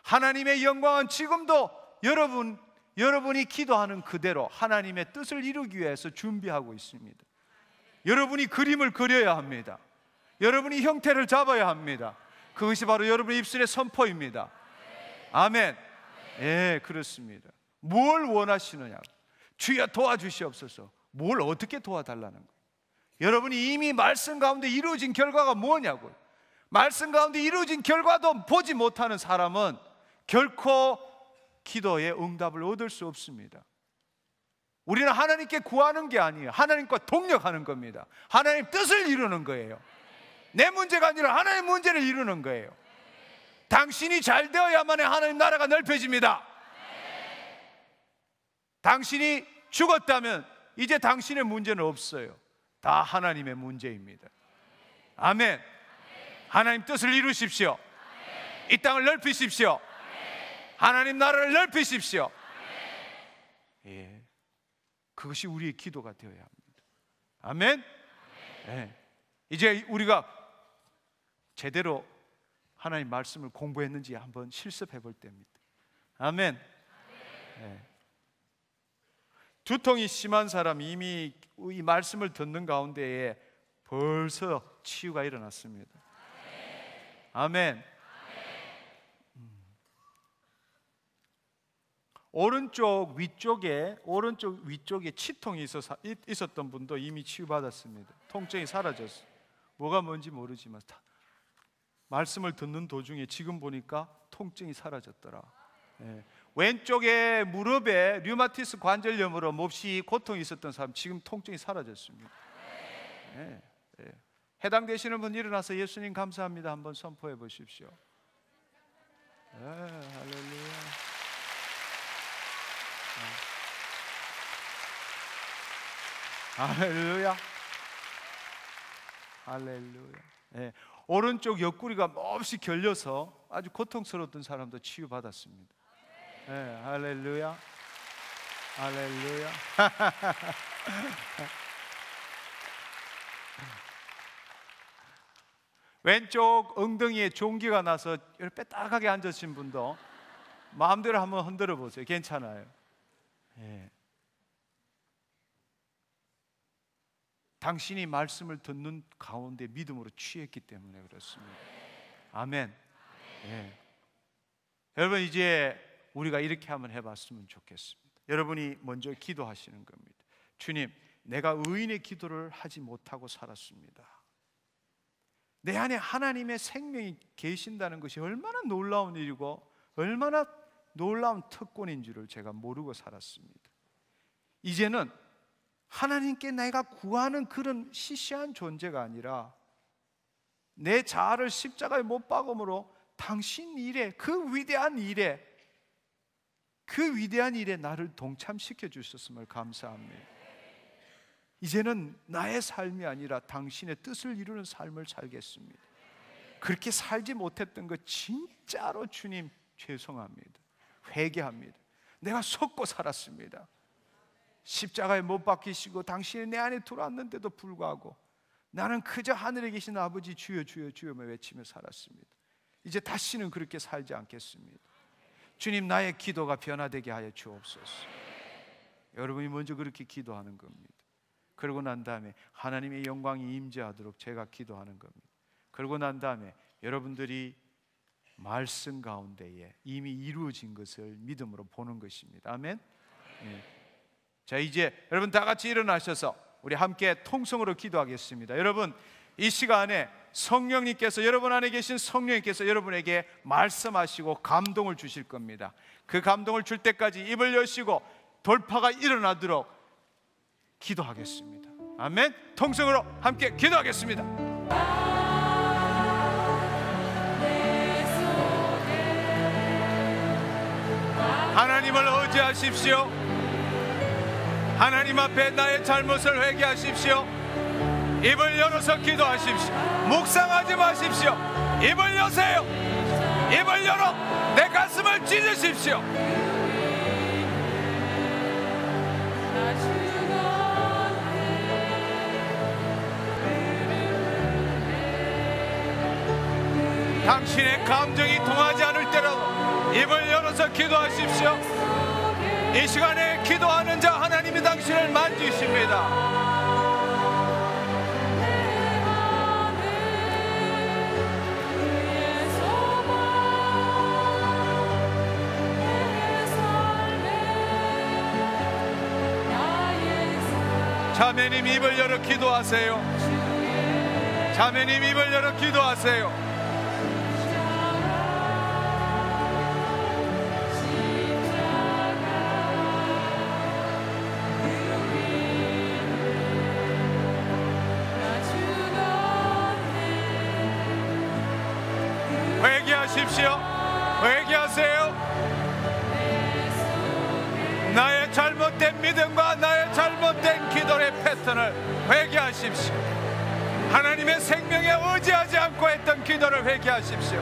하나님의 영광은 지금도 여러분 여러분이 기도하는 그대로 하나님의 뜻을 이루기 위해서 준비하고 있습니다. 여러분이 그림을 그려야 합니다. 여러분이 형태를 잡아야 합니다. 그것이 바로 여러분의 입술의 선포입니다. 아멘. 예, 그렇습니다. 뭘 원하시느냐? 주여 도와주시옵소서. 뭘 어떻게 도와달라는 거예요? 여러분이 이미 말씀 가운데 이루어진 결과가 뭐냐고요. 말씀 가운데 이루어진 결과도 보지 못하는 사람은 결코 기도의 응답을 얻을 수 없습니다. 우리는 하나님께 구하는 게 아니에요. 하나님과 동력하는 겁니다. 하나님 뜻을 이루는 거예요. 내 문제가 아니라 하나님의 문제를 이루는 거예요. 당신이 잘 되어야만 하나님 나라가 넓혀집니다. 당신이 죽었다면 이제 당신의 문제는 없어요. 다 하나님의 문제입니다. 아멘. 하나님 뜻을 이루십시오. 이 땅을 넓히십시오. 하나님 나라를 넓히십시오. 예, 그것이 우리의 기도가 되어야 합니다. 아멘. 예. 이제 우리가 제대로 하나님 말씀을 공부했는지 한번 실습해 볼 때입니다. 아멘. 예. 두통이 심한 사람이 이미 이 말씀을 듣는 가운데에 벌써 치유가 일어났습니다. 아멘. 오른쪽 위쪽에 치통이 있었던 분도 이미 치유받았습니다. 통증이 사라졌어요. 뭐가 뭔지 모르지만 말씀을 듣는 도중에 지금 보니까 통증이 사라졌더라. 예. 왼쪽에 무릎에 류마티스 관절염으로 몹시 고통이 있었던 사람 지금 통증이 사라졌습니다. 예. 예. 해당되시는 분 일어나서 예수님 감사합니다 한번 선포해 보십시오. 예. 할렐루야. 할렐루야. 할렐루야. 예. 오른쪽 옆구리가 몹시 결려서 아주 고통스러웠던 사람도 치유받았습니다. 예. 할렐루야. 할렐루야. 왼쪽 엉덩이에 종기가 나서 빼딱하게 앉으신 분도 마음대로 한번 흔들어 보세요. 괜찮아요. 예. 당신이 말씀을 듣는 가운데 믿음으로 취했기 때문에 그렇습니다. 아멘. 예. 여러분 이제 우리가 이렇게 한번 해봤으면 좋겠습니다. 여러분이 먼저 기도하시는 겁니다. 주님, 내가 의인의 기도를 하지 못하고 살았습니다. 내 안에 하나님의 생명이 계신다는 것이 얼마나 놀라운 일이고 얼마나 놀라운 특권인 줄을 제가 모르고 살았습니다. 이제는 하나님께 내가 구하는 그런 시시한 존재가 아니라 내 자아를 십자가에 못 박음으로 당신 일에 그 위대한 일에 나를 동참시켜 주셨음을 감사합니다. 이제는 나의 삶이 아니라 당신의 뜻을 이루는 삶을 살겠습니다. 그렇게 살지 못했던 것 진짜로 주님 죄송합니다. 회개합니다. 내가 속고 살았습니다. 십자가에 못 박히시고 당신이 내 안에 들어왔는데도 불구하고 나는 그저 하늘에 계신 아버지 주여 주여 주여만 외치며 살았습니다. 이제 다시는 그렇게 살지 않겠습니다. 주님, 나의 기도가 변화되게 하여 주옵소서. 여러분이 먼저 그렇게 기도하는 겁니다. 그러고 난 다음에 하나님의 영광이 임재하도록 제가 기도하는 겁니다. 그러고 난 다음에 여러분들이 말씀 가운데에 이미 이루어진 것을 믿음으로 보는 것입니다. 아멘. 네. 자, 이제 여러분 다 같이 일어나셔서 우리 함께 통성으로 기도하겠습니다. 여러분 이 시간에 성령님께서 여러분 안에 계신 성령님께서 여러분에게 말씀하시고 감동을 주실 겁니다. 그 감동을 줄 때까지 입을 여시고 돌파가 일어나도록 기도하겠습니다. 아멘. 통성으로 함께 기도하겠습니다. 하나님을 의지하십시오. 하나님 앞에 나의 잘못을 회개하십시오. 입을 열어서 기도하십시오. 묵상하지 마십시오. 입을 여세요. 입을 열어 내 가슴을 찢으십시오. 당신의 감정이 통하지 않을 때라도 입을 열어서 기도하십시오. 이 시간에 기도하는 자 하나님이 당신을 만지십니다. 자매님 입을 열어 기도하세요. 자매님 입을 열어 기도하세요. 회개하십시오. 회개하세요. 나의 잘못된 믿음과 나의 잘못된 기도의 패턴을 회개하십시오. 하나님의 생명에 의지하지 않고 했던 기도를 회개하십시오.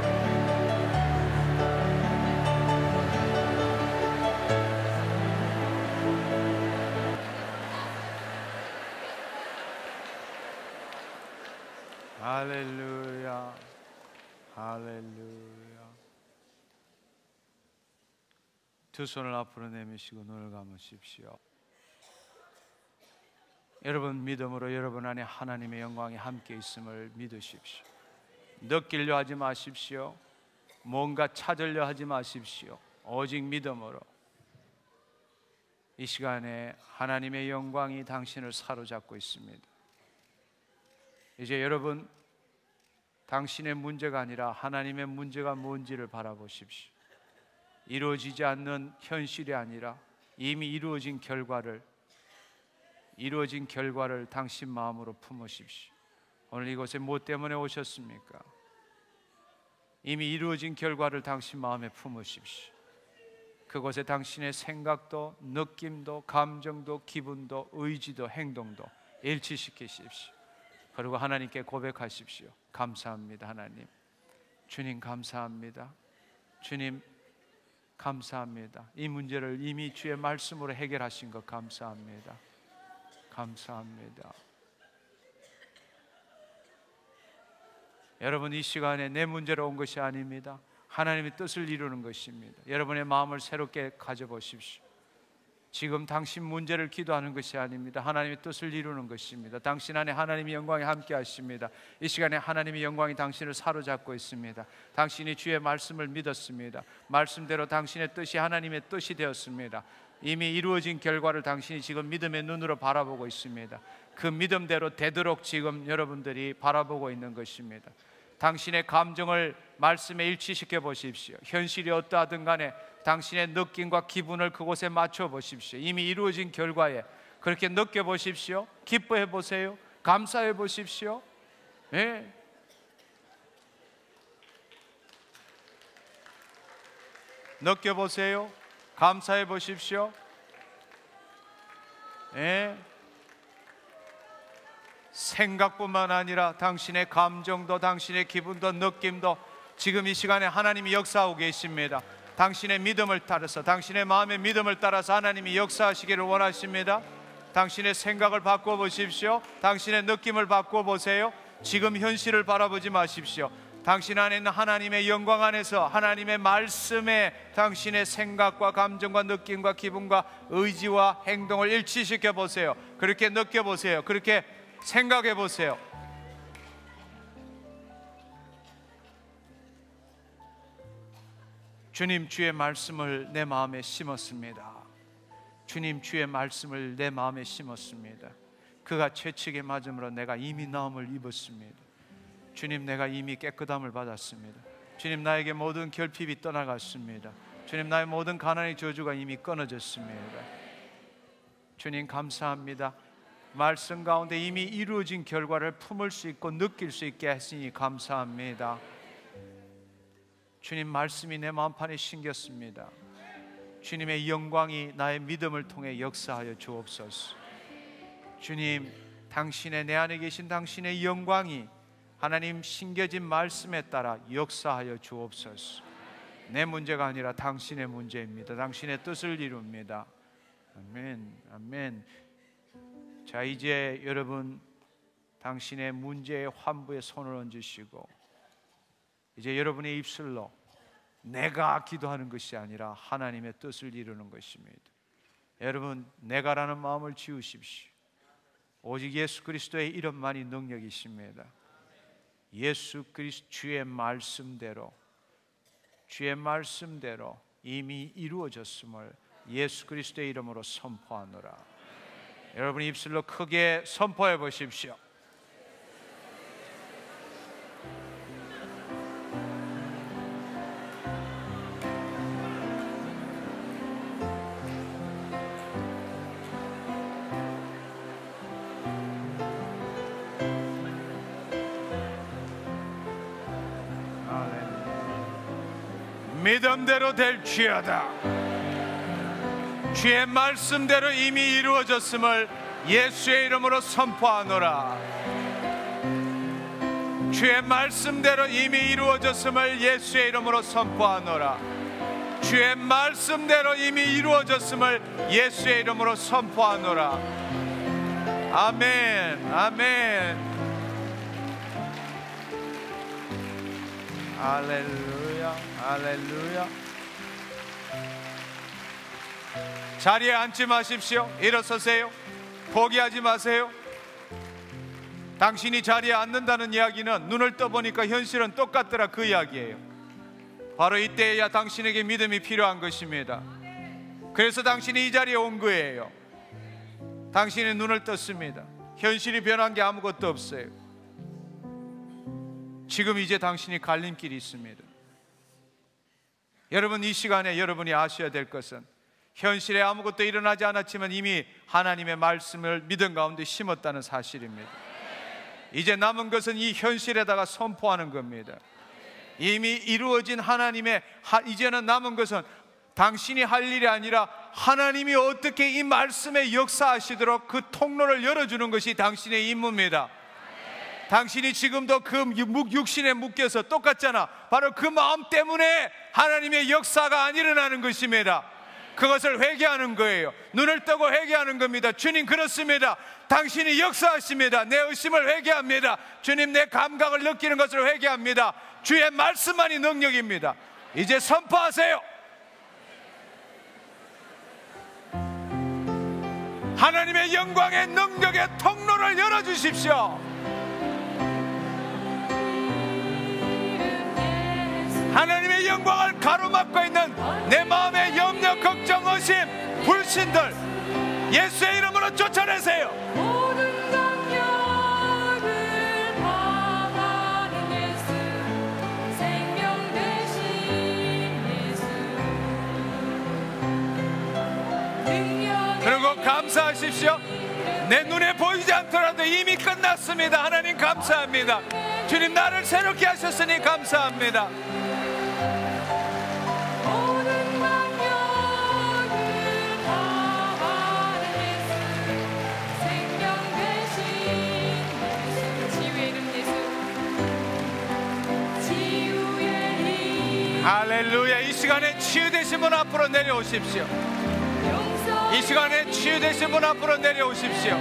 할렐루야, 할렐루야. 두 손을 앞으로 내미시고 눈을 감으십시오. 여러분 믿음으로 여러분 안에 하나님의 영광이 함께 있음을 믿으십시오. 느끼려 하지 마십시오. 뭔가 찾으려 하지 마십시오. 오직 믿음으로 이 시간에 하나님의 영광이 당신을 사로잡고 있습니다. 이제 여러분 당신의 문제가 아니라 하나님의 문제가 뭔지를 바라보십시오. 이루어지지 않는 현실이 아니라 이미 이루어진 결과를 당신 마음으로 품으십시오. 오늘 이곳에 뭐 때문에 오셨습니까? 이미 이루어진 결과를 당신 마음에 품으십시오. 그곳에 당신의 생각도, 느낌도, 감정도, 기분도, 의지도, 행동도 일치시키십시오. 그리고 하나님께 고백하십시오. 감사합니다. 하나님, 주님 감사합니다. 주님 감사합니다. 이 문제를 이미 주의 말씀으로 해결하신 것 감사합니다. 감사합니다. 여러분 이 시간에 내 문제로 온 것이 아닙니다. 하나님의 뜻을 이루는 것입니다. 여러분의 마음을 새롭게 가져보십시오. 지금 당신 문제를 기도하는 것이 아닙니다. 하나님의 뜻을 이루는 것입니다. 당신 안에 하나님의 영광이 함께 하십니다. 이 시간에 하나님의 영광이 당신을 사로잡고 있습니다. 당신이 주의 말씀을 믿었습니다. 말씀대로 당신의 뜻이 하나님의 뜻이 되었습니다. 이미 이루어진 결과를 당신이 지금 믿음의 눈으로 바라보고 있습니다. 그 믿음대로 되도록 지금 여러분들이 바라보고 있는 것입니다. 당신의 감정을 말씀에 일치시켜 보십시오. 현실이 어떠하든 간에 당신의 느낌과 기분을 그곳에 맞춰 보십시오. 이미 이루어진 결과에 그렇게 느껴 보십시오. 기뻐해 보세요. 감사해 보십시오. 네. 느껴 보세요. 감사해 보십시오. 네. 생각뿐만 아니라 당신의 감정도, 당신의 기분도, 느낌도 지금 이 시간에 하나님이 역사하고 계십니다. 당신의 믿음을 따라서, 당신의 마음의 믿음을 따라서 하나님이 역사하시기를 원하십니다. 당신의 생각을 바꿔 보십시오. 당신의 느낌을 바꿔 보세요. 지금 현실을 바라보지 마십시오. 당신 안에 있는 하나님의 영광 안에서 하나님의 말씀에 당신의 생각과 감정과 느낌과 기분과 의지와 행동을 일치시켜 보세요. 그렇게 느껴 보세요. 그렇게 생각해 보세요. 주님, 주의 말씀을 내 마음에 심었습니다. 주님, 주의 말씀을 내 마음에 심었습니다. 그가 채찍에 맞음으로 내가 이미 나음을 입었습니다. 주님, 내가 이미 깨끗함을 받았습니다. 주님, 나에게 모든 결핍이 떠나갔습니다. 주님, 나의 모든 가난의 저주가 이미 끊어졌습니다. 주님, 감사합니다. 말씀 가운데 이미 이루어진 결과를 품을 수 있고 느낄 수 있게 했으니 감사합니다. 주님, 말씀이 내 마음판에 심겼습니다. 주님의 영광이 나의 믿음을 통해 역사하여 주옵소서. 주님, 당신의 내 안에 계신 당신의 영광이 하나님 심겨진 말씀에 따라 역사하여 주옵소서. 내 문제가 아니라 당신의 문제입니다. 당신의 뜻을 이룹니다. 아멘, 아멘. 자, 이제 여러분 당신의 문제의 환부에 손을 얹으시고 이제 여러분의 입술로 내가 기도하는 것이 아니라 하나님의 뜻을 이루는 것입니다. 여러분, 내가라는 마음을 지우십시오. 오직 예수 그리스도의 이름만이 능력이십니다. 예수 그리스도 주의 말씀대로 이미 이루어졌음을 예수 그리스도의 이름으로 선포하노라. 여러분 입술로 크게 선포해 보십시오. 믿음대로 될지어다. 주의 말씀대로 이미 이루어졌음을 예수의 이름으로 선포하노라. 주의 말씀대로 이미 이루어졌음을 예수의 이름으로 선포하노라. 주의 말씀대로 이미 이루어졌음을 예수의 이름으로 선포하노라. 아멘, 아멘. 할렐루야, 할렐루야. 자리에 앉지 마십시오. 일어서세요. 포기하지 마세요. 당신이 자리에 앉는다는 이야기는 눈을 떠보니까 현실은 똑같더라, 그 이야기예요. 바로 이때야 당신에게 믿음이 필요한 것입니다. 그래서 당신이 이 자리에 온 거예요. 당신의 눈을 떴습니다. 현실이 변한 게 아무것도 없어요. 지금 이제 당신이 갈림길이 있습니다. 여러분, 이 시간에 여러분이 아셔야 될 것은 현실에 아무것도 일어나지 않았지만 이미 하나님의 말씀을 믿음 가운데 심었다는 사실입니다. 이제 남은 것은 이 현실에다가 선포하는 겁니다. 이미 이루어진 하나님의 이제는 남은 것은 당신이 할 일이 아니라 하나님이 어떻게 이 말씀에 역사하시도록 그 통로를 열어주는 것이 당신의 임무입니다. 당신이 지금도 그 육신에 묶여서 똑같잖아. 바로 그 마음 때문에 하나님의 역사가 안 일어나는 것입니다. 그것을 회개하는 거예요. 눈을 뜨고 회개하는 겁니다. 주님, 그렇습니다. 당신이 역사하십니다. 내 의심을 회개합니다. 주님, 내 감각을 느끼는 것을 회개합니다. 주의 말씀만이 능력입니다. 이제 선포하세요. 하나님의 영광의 능력의 통로를 열어주십시오. 하나님의 영광을 가로막고 있는 내 마음의 염려, 걱정, 의심, 불신들 예수의 이름으로 쫓아내세요. 모든 강력을 범하는 예수, 생명 되신 예수, 능력의 그리고 감사하십시오. 내 눈에 보이지 않더라도 이미 끝났습니다. 하나님 감사합니다. 주님, 나를 새롭게 하셨으니 감사합니다. 모든 강력을 범하는 예수, 생명 되신 예수, 치유의 이름 예수, 치유의 힘, 할렐루야. 이 시간에 치유되신 분 앞으로 내려오십시오. 이 시간에 치유되신 분 앞으로 내려오십시오.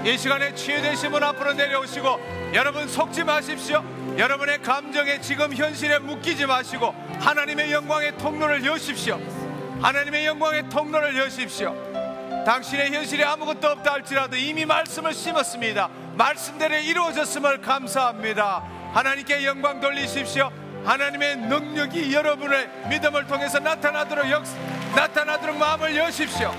이 시간에 치유되신 분 앞으로 내려오시고, 여러분 속지 마십시오. 여러분의 감정에 지금 현실에 묶이지 마시고 하나님의 영광의 통로를 여십시오. 하나님의 영광의 통로를 여십시오. 당신의 현실에 아무것도 없다 할지라도 이미 말씀을 심었습니다. 말씀대로 이루어졌음을 감사합니다. 하나님께 영광 돌리십시오. 하나님의 능력이 여러분의 믿음을 통해서 나타나도록 마음을 여십시오.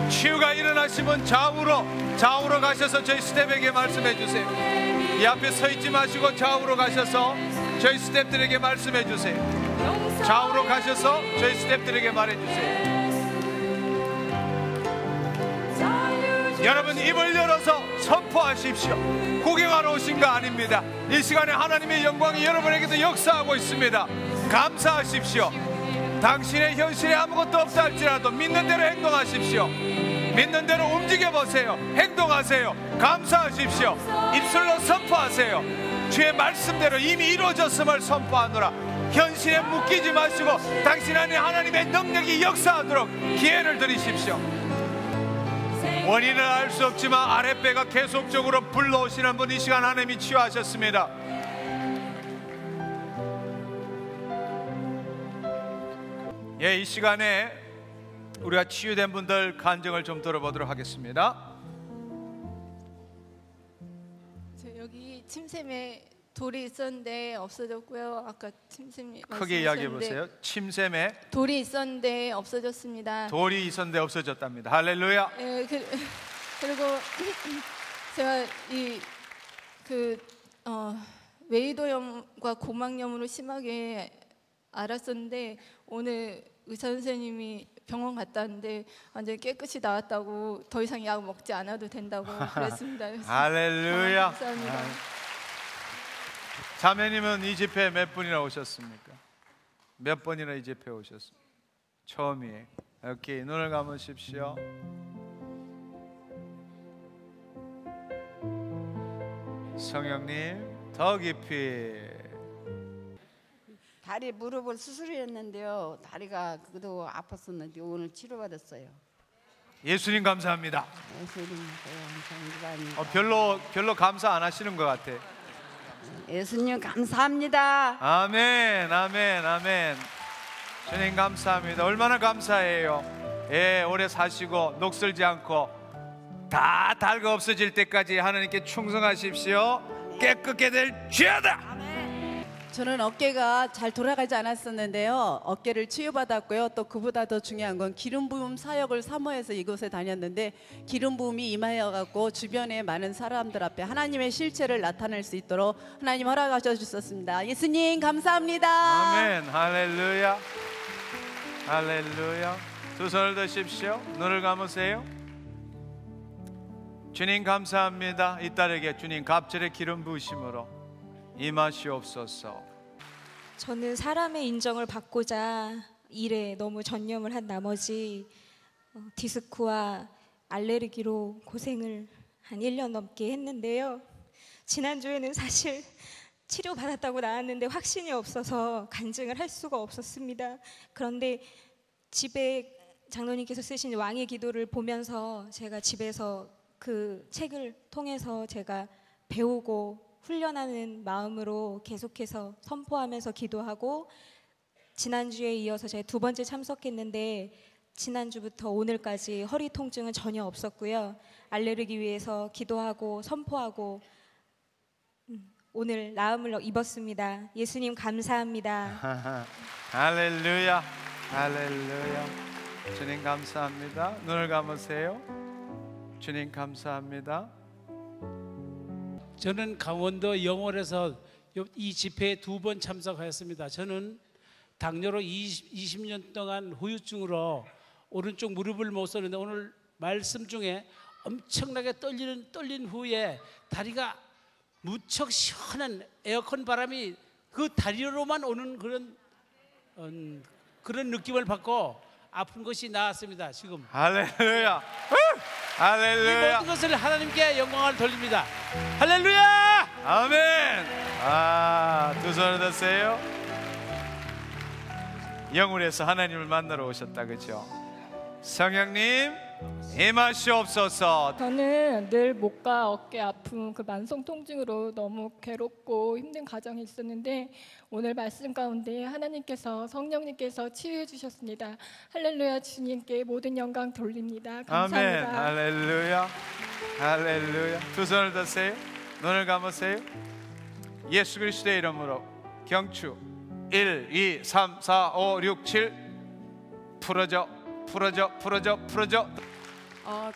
치유가 일어나시면 좌우로 가셔서 저희 스텝에게 말씀해 주세요. 이 앞에 서 있지 마시고 좌우로 가셔서 저희 스텝들에게 말씀해 주세요. 좌우로 가셔서 저희 스텝들에게 말해 주세요. 여러분, 입을 열어서 선포하십시오. 구경하러 오신 거 아닙니다. 이 시간에 하나님의 영광이 여러분에게도 역사하고 있습니다. 감사하십시오. 당신의 현실에 아무것도 없다 할지라도 믿는 대로 행동하십시오. 믿는 대로 움직여보세요. 행동하세요. 감사하십시오. 입술로 선포하세요. 주의 말씀대로 이미 이루어졌음을 선포하노라. 현실에 묶이지 마시고 당신 안에 하나님의 능력이 역사하도록 기회를 드리십시오. 원인을 알 수 없지만 아랫배가 계속적으로 불러오시는 분, 이 시간 하나님이 치유하셨습니다. 예, 이 시간에 우리가 치유된 분들 간증을 좀 들어보도록 하겠습니다. 여기 침샘에 돌이 있었는데 없어졌고요. 아까 침샘이 크게 이야기해 보세요. 침샘에 돌이 있었는데 없어졌습니다. 돌이 있었는데 없어졌답니다. 할렐루야. 예, 그리고 제가 외이도염과 고막염으로 심하게 알았었는데 오늘 의사 선생님이 병원 갔다 왔는데 완전히 깨끗이 나았다고 더 이상 약 먹지 않아도 된다고 그랬습니다. 할렐루야. 감사합니다. 자매님은 이 집회 몇 분이나 오셨습니까? 몇 번이나 이 집회 오셨습니까? 처음이에요. 오케이, 눈을 감으십시오. 성령님 더 깊이. 다리 무릎을 수술했는데요. 다리가 그도 아팠었는데 오늘 치료받았어요. 예수님 감사합니다. 예수님 감사합니다. 별로 감사 안 하시는 것 같아. 예수님 감사합니다. 아멘, 아멘, 아멘. 주님 감사합니다. 얼마나 감사해요. 예, 오래 사시고 녹슬지 않고 다 달고 없어질 때까지 하나님께 충성하십시오. 깨끗게 될 죄다. 저는 어깨가 잘 돌아가지 않았었는데요. 어깨를 치유받았고요. 또 그보다 더 중요한 건 기름 부음 사역을 사모해서 이곳에 다녔는데 기름 부음이 임하여 갖고 주변에 많은 사람들 앞에 하나님의 실체를 나타낼 수 있도록 하나님 허락하셔 주셨습니다. 예수님 감사합니다. 아멘. 할렐루야. 할렐루야. 두 손을 드십시오. 눈을 감으세요. 주님 감사합니다. 이 딸에게 주님 갑절의 기름 부으심으로 임하시옵소서. 저는 사람의 인정을 받고자 일에 너무 전념을 한 나머지 디스크와 알레르기로 고생을 한 1년 넘게 했는데요. 지난주에는 사실 치료받았다고 나왔는데 확신이 없어서 간증을 할 수가 없었습니다. 그런데 집에 장로님께서 쓰신 왕의 기도를 보면서 제가 집에서 그 책을 통해서 제가 배우고 훈련하는 마음으로 계속해서 선포하면서 기도하고 지난주에 이어서 제가 2번째 참석했는데 지난주부터 오늘까지 허리 통증은 전혀 없었고요. 알레르기 위해서 기도하고 선포하고 오늘 나음을 입었습니다. 예수님 감사합니다. 할렐루야. 할렐루야. 주님 감사합니다. 눈을 감으세요. 주님 감사합니다. 저는 강원도 영월에서 이 집회에 2번 참석하였습니다. 저는 당뇨로 20년 동안 후유증으로 오른쪽 무릎을 못 썼는데 오늘 말씀 중에 엄청나게 떨린 후에 다리가 무척 시원한 에어컨 바람이 그 다리로만 오는 그런 느낌을 받고 아픈 것이 나았습니다. 지금 할렐루야. 이 할렐루야. 모든 것을 하나님께 영광을 돌립니다. 할렐루야. 아멘. 두 손을 드세요. 영월에서 하나님을 만나러 오셨다, 그죠? 성령님 임하시옵소서. 저는 늘 목과 어깨 아픈 그 만성 통증으로 너무 괴롭고 힘든 가정이 있었는데 오늘 말씀 가운데 하나님께서 성령님께서 치유해 주셨습니다. 할렐루야. 주님께 모든 영광 돌립니다. 감사합니다. 아멘. 할렐루야. 할렐루야. 두 손을 드세요. 눈을 감으세요. 예수 그리스도의 이름으로 경추 1, 2, 3, 4, 5, 6, 7 풀어져.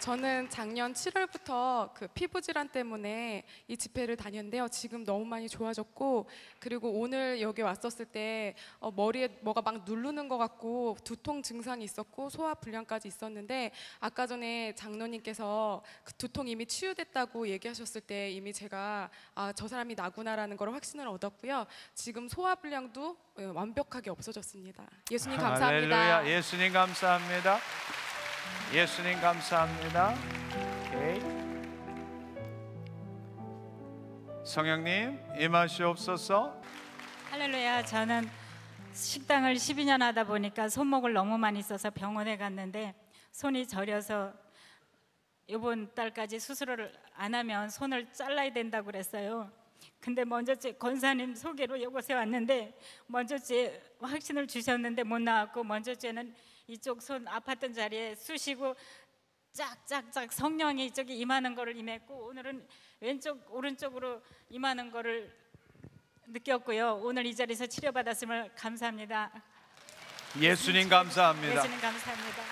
저는 작년 7월부터 그 피부 질환 때문에 이 집회를 다녔는데요. 지금 너무 많이 좋아졌고 그리고 오늘 여기 왔었을 때 머리에 뭐가 막 누르는 것 같고 두통 증상이 있었고 소화 불량까지 있었는데 아까 전에 장로님께서 그 두통 이미 치유됐다고 얘기하셨을 때 이미 제가 저 사람이 나구나라는 걸 확신을 얻었고요. 지금 소화 불량도 완벽하게 없어졌습니다. 예수님 감사합니다. 할렐루야. 예수님 감사합니다. 예수님 감사합니다. 오케이. 성령님 임하시옵소서. 할렐루야. 저는 식당을 12년 하다 보니까 손목을 너무 많이 써서 병원에 갔는데 손이 저려서 이번 달까지 수술을 안 하면 손을 잘라야 된다고 그랬어요. 근데 먼저 제 권사님 소개로 이곳에 왔는데 먼저 제 확신을 주셨는데 못 나왔고 먼저 쟤는 이쪽 손 아팠던 자리에 쑤시고 짝짝짝 성령이 이쪽에 임하는 거를 임했고 오늘은 왼쪽 오른쪽으로 임하는 거를 느꼈고요. 오늘 이 자리에서 치료받았음을 감사합니다. 예수님 감사합니다. 예수님 감사합니다.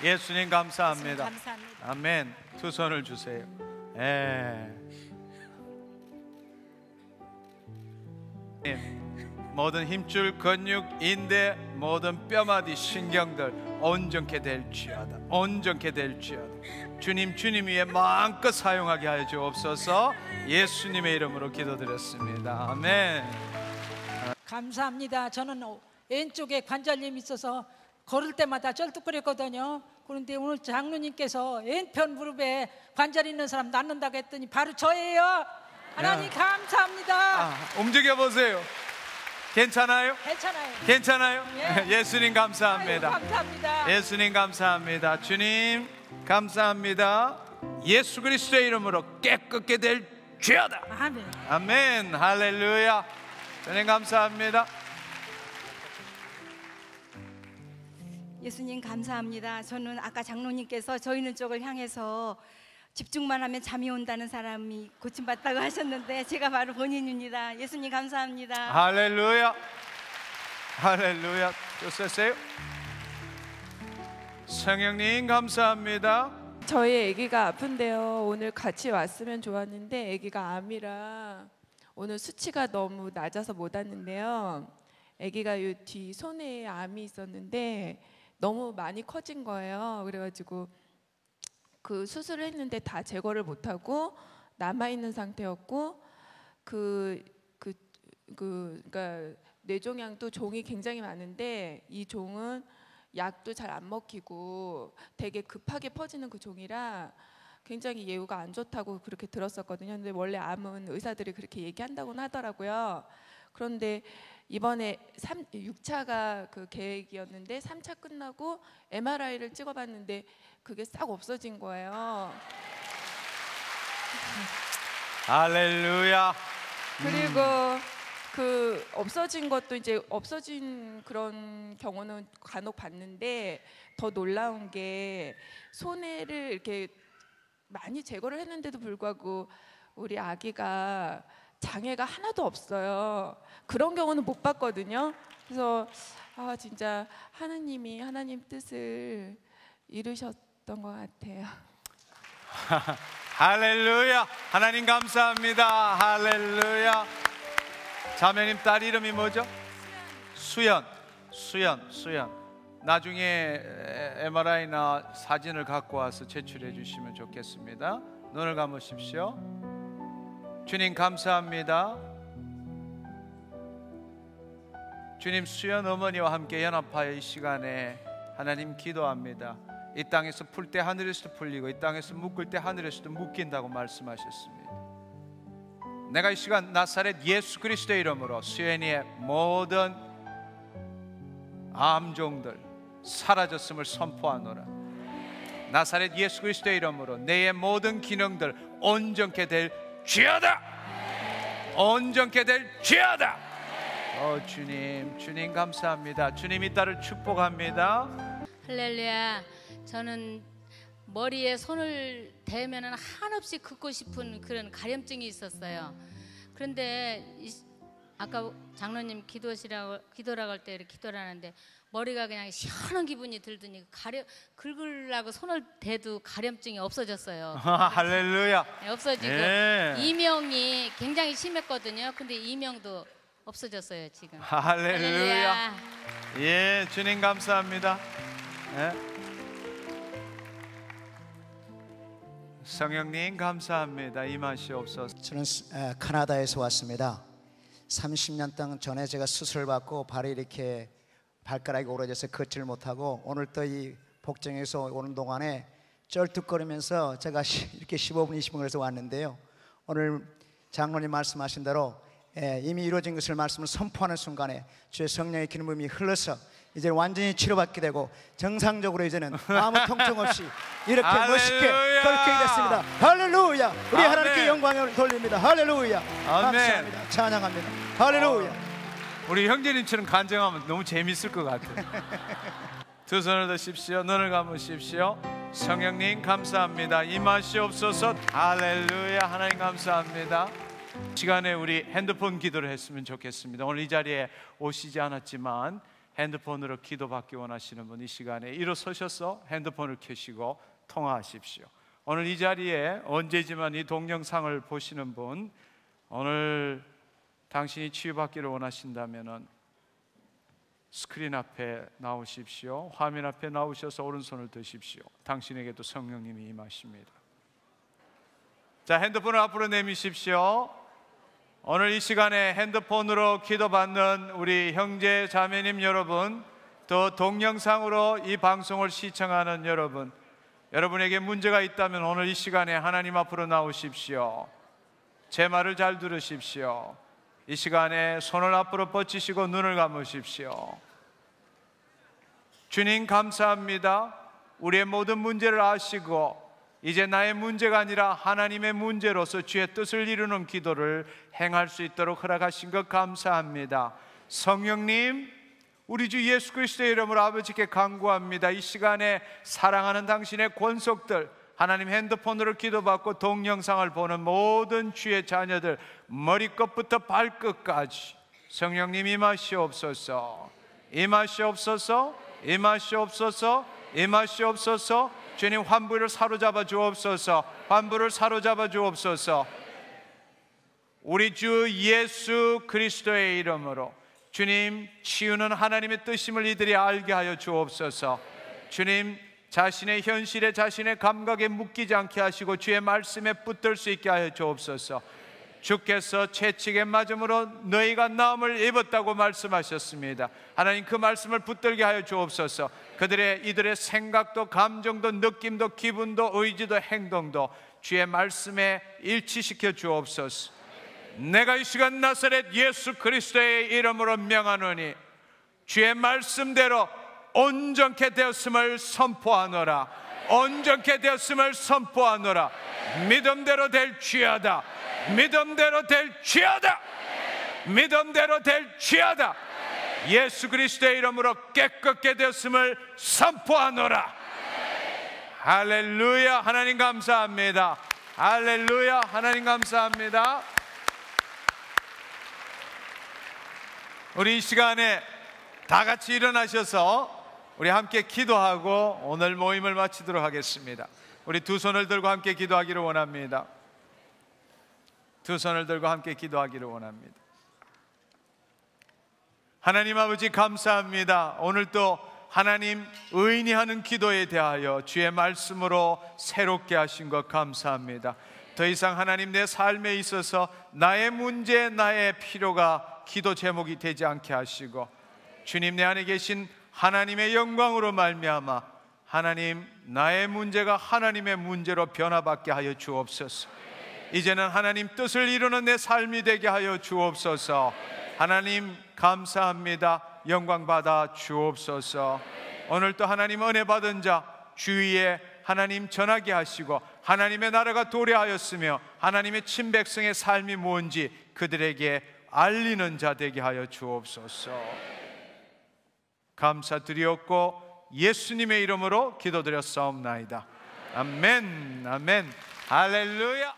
예수님 감사합니다. 예수님 감사합니다. 아멘. 두 손을 주세요. 모든 힘줄 근육 인대 모든 뼈마디 신경들 온전케 될지어다. 온전케 될지어다. 주님 위에 마음껏 사용하게 하여 주옵소서. 예수님의 이름으로 기도드렸습니다. 아멘. 감사합니다. 저는 왼쪽에 관절염이 있어서 걸을 때마다 쩔뚝거렸거든요. 그런데 오늘 장로님께서 왼편 무릎에 관절 있는 사람 낫는다고 했더니 바로 저예요. 하나님 감사합니다. 움직여 보세요. 괜찮아요? 괜찮아요. 괜찮아요? 예. 예수님 감사합니다. 아유, 감사합니다. 예수님 감사합니다. 주님 감사합니다. 예수 그리스도의 이름으로 깨끗게 될지어다. 아멘. 아멘. 할렐루야. 주님 감사합니다. 예수님 감사합니다. 저는 아까 장로님께서 저 있는 쪽을 향해서 집중만 하면 잠이 온다는 사람이 고침받다고 하셨는데 제가 바로 본인입니다. 예수님 감사합니다. 할렐루야. 할렐루야. 또 쓰세요. 성령님 감사합니다. 저희 아기가 아픈데요. 오늘 같이 왔으면 좋았는데 아기가 암이라 오늘 수치가 너무 낮아서 못 왔는데요. 아기가 이 뒤 손에 암이 있었는데 너무 많이 커진 거예요. 그래가지고 그 수술을 했는데 다 제거를 못하고 남아 있는 상태였고 그러니까 뇌종양도 종이 굉장히 많은데 이 종은 약도 잘 안 먹히고 되게 급하게 퍼지는 그 종이라 굉장히 예후가 안 좋다고 그렇게 들었었거든요. 근데 원래 암은 의사들이 그렇게 얘기한다고는 하더라고요. 그런데 이번에 6차가 그 계획이었는데 3차 끝나고 MRI를 찍어봤는데 그게 싹 없어진 거예요. 할렐루야. 그리고 그 없어진 것도 이제 없어진 그런 경우는 간혹 봤는데 더 놀라운 게 손해를 이렇게 많이 제거를 했는데도 불구하고 우리 아기가 장애가 하나도 없어요. 그런 경우는 못 봤거든요. 그래서 진짜 하나님이 하나님 뜻을 이루셨던 것 같아요. 할렐루야. 하나님 감사합니다. 할렐루야. 자매님 딸 이름이 뭐죠? 수연. 나중에 MRI나 사진을 갖고 와서 제출해 주시면 좋겠습니다. 눈을 감으십시오. 주님 감사합니다. 주님 수연 어머니와 함께 연합하여 이 시간에 하나님 기도합니다. 이 땅에서 풀 때 하늘에서도 풀리고 이 땅에서 묶을 때 하늘에서도 묶인다고 말씀하셨습니다. 내가 이 시간 나사렛 예수 그리스도의 이름으로 수연이의 모든 암종들 사라졌음을 선포하노라. 나사렛 예수 그리스도의 이름으로 내의 모든 기능들 온전케 될지어다. 온전케 될지어다. 주님 감사합니다. 주님 이 딸을 축복합니다. 할렐루야. 저는 머리에 손을 대면 한없이 긋고 싶은 그런 가려움증이 있었어요. 그런데 아까 장로님 기도라고 할 때 이렇게 기도를 하는데 머리가 그냥 시원한 기분이 들더니 긁으려고 손을 대도 가려움증이 없어졌어요. 할렐루야. 네, 없어지고 예. 이명이 굉장히 심했거든요. 근데 이명도 없어졌어요 지금. 할렐루야. 예, 주님 감사합니다. 예. 성령님 감사합니다. 임하시옵소서. 저는 캐나다에서 왔습니다. 30년 동안 전에 제가 수술을 받고 발이 이렇게 발가락이 오래져서 걷지를 못하고 오늘 또 이 복정에서 오는 동안에 쩔뚝거리면서 제가 이렇게 15분 20분 그래서 왔는데요. 오늘 장로님 말씀하신 대로 이미 이루어진 것을 말씀을 선포하는 순간에 주의 성령의 기름 부음이 흘러서 이제 완전히 치료받게 되고 정상적으로 이제는 아무 통증 없이 이렇게 멋있게 걸게 됐습니다. 할렐루야. 우리 아멘. 하나님께 영광을 돌립니다. 할렐루야. 아멘. 감사합니다. 찬양합니다. 할렐루야. 우리 형제님처럼 간증하면 너무 재밌을 것 같아요. 두 손을 드십시오. 눈을 감으십시오. 성령님 감사합니다. 임하시옵소서. 할렐루야. 하나님 감사합니다. 시간에 우리 핸드폰 기도를 했으면 좋겠습니다. 오늘 이 자리에 오시지 않았지만 핸드폰으로 기도받기 원하시는 분 이 시간에 일어서셔서 핸드폰을 켜시고 통화하십시오. 오늘 이 자리에 언제지만 이 동영상을 보시는 분, 오늘 당신이 치유받기를 원하신다면 스크린 앞에 나오십시오. 화면 앞에 나오셔서 오른손을 드십시오. 당신에게도 성령님이 임하십니다. 자, 핸드폰을 앞으로 내미십시오. 오늘 이 시간에 핸드폰으로 기도받는 우리 형제 자매님 여러분, 또 동영상으로 이 방송을 시청하는 여러분, 여러분에게 문제가 있다면 오늘 이 시간에 하나님 앞으로 나오십시오. 제 말을 잘 들으십시오. 이 시간에 손을 앞으로 뻗치시고 눈을 감으십시오. 주님 감사합니다. 우리의 모든 문제를 아시고 이제 나의 문제가 아니라 하나님의 문제로서 주의 뜻을 이루는 기도를 행할 수 있도록 허락하신 것 감사합니다. 성령님, 우리 주 예수 그리스도의 이름으로 아버지께 간구합니다. 이 시간에 사랑하는 당신의 권속들, 하나님 핸드폰으로 기도받고 동영상을 보는 모든 주의 자녀들 머리끝부터 발끝까지 성령님 임하시옵소서. 임하시옵소서. 임하시옵소서. 임하시옵소서. 주님 환부를 사로잡아 주옵소서. 환부를 사로잡아 주옵소서. 우리 주 예수 그리스도의 이름으로 주님 치유는 하나님의 뜻임을 이들이 알게 하여 주옵소서. 주님 자신의 현실에 자신의 감각에 묶이지 않게 하시고 주의 말씀에 붙들 수 있게 하여 주옵소서. 주께서 채찍에 맞음으로 너희가 나음을 입었다고 말씀하셨습니다. 하나님 그 말씀을 붙들게 하여 주옵소서. 이들의 생각도 감정도 느낌도 기분도 의지도 행동도 주의 말씀에 일치시켜 주옵소서. 내가 이 시간 나사렛 예수 그리스도의 이름으로 명하노니 주의 말씀대로 온전케 되었음을 선포하노라. 온전케 되었음을 선포하노라. 믿음대로 될지어다. 믿음대로 될지어다. 믿음대로 될지어다. 예수 그리스도의 이름으로 깨끗게 되었음을 선포하노라. 할렐루야. 하나님 감사합니다. 할렐루야. 하나님 감사합니다. 우리 이 시간에 다 같이 일어나셔서 우리 함께 기도하고 오늘 모임을 마치도록 하겠습니다. 우리 두 손을 들고 함께 기도하기를 원합니다. 두 손을 들고 함께 기도하기를 원합니다. 하나님 아버지 감사합니다. 오늘 또 하나님 의인이 하는 기도에 대하여 주의 말씀으로 새롭게 하신 것 감사합니다. 더 이상 하나님 내 삶에 있어서 나의 문제, 나의 필요가 기도 제목이 되지 않게 하시고 주님 내 안에 계신 하나님의 영광으로 말미암아 하나님 나의 문제가 하나님의 문제로 변화받게 하여 주옵소서. 이제는 하나님 뜻을 이루는 내 삶이 되게 하여 주옵소서. 하나님 감사합니다. 영광 받아 주옵소서. 오늘 또 하나님 은혜 받은 자 주위에 하나님 전하게 하시고 하나님의 나라가 도래하였으며 하나님의 친백성의 삶이 뭔지 그들에게 알리는 자 되게 하여 주옵소서. 감사드리옵고 예수님의 이름으로 기도드렸사옵나이다. 아멘. 아멘. 할렐루야.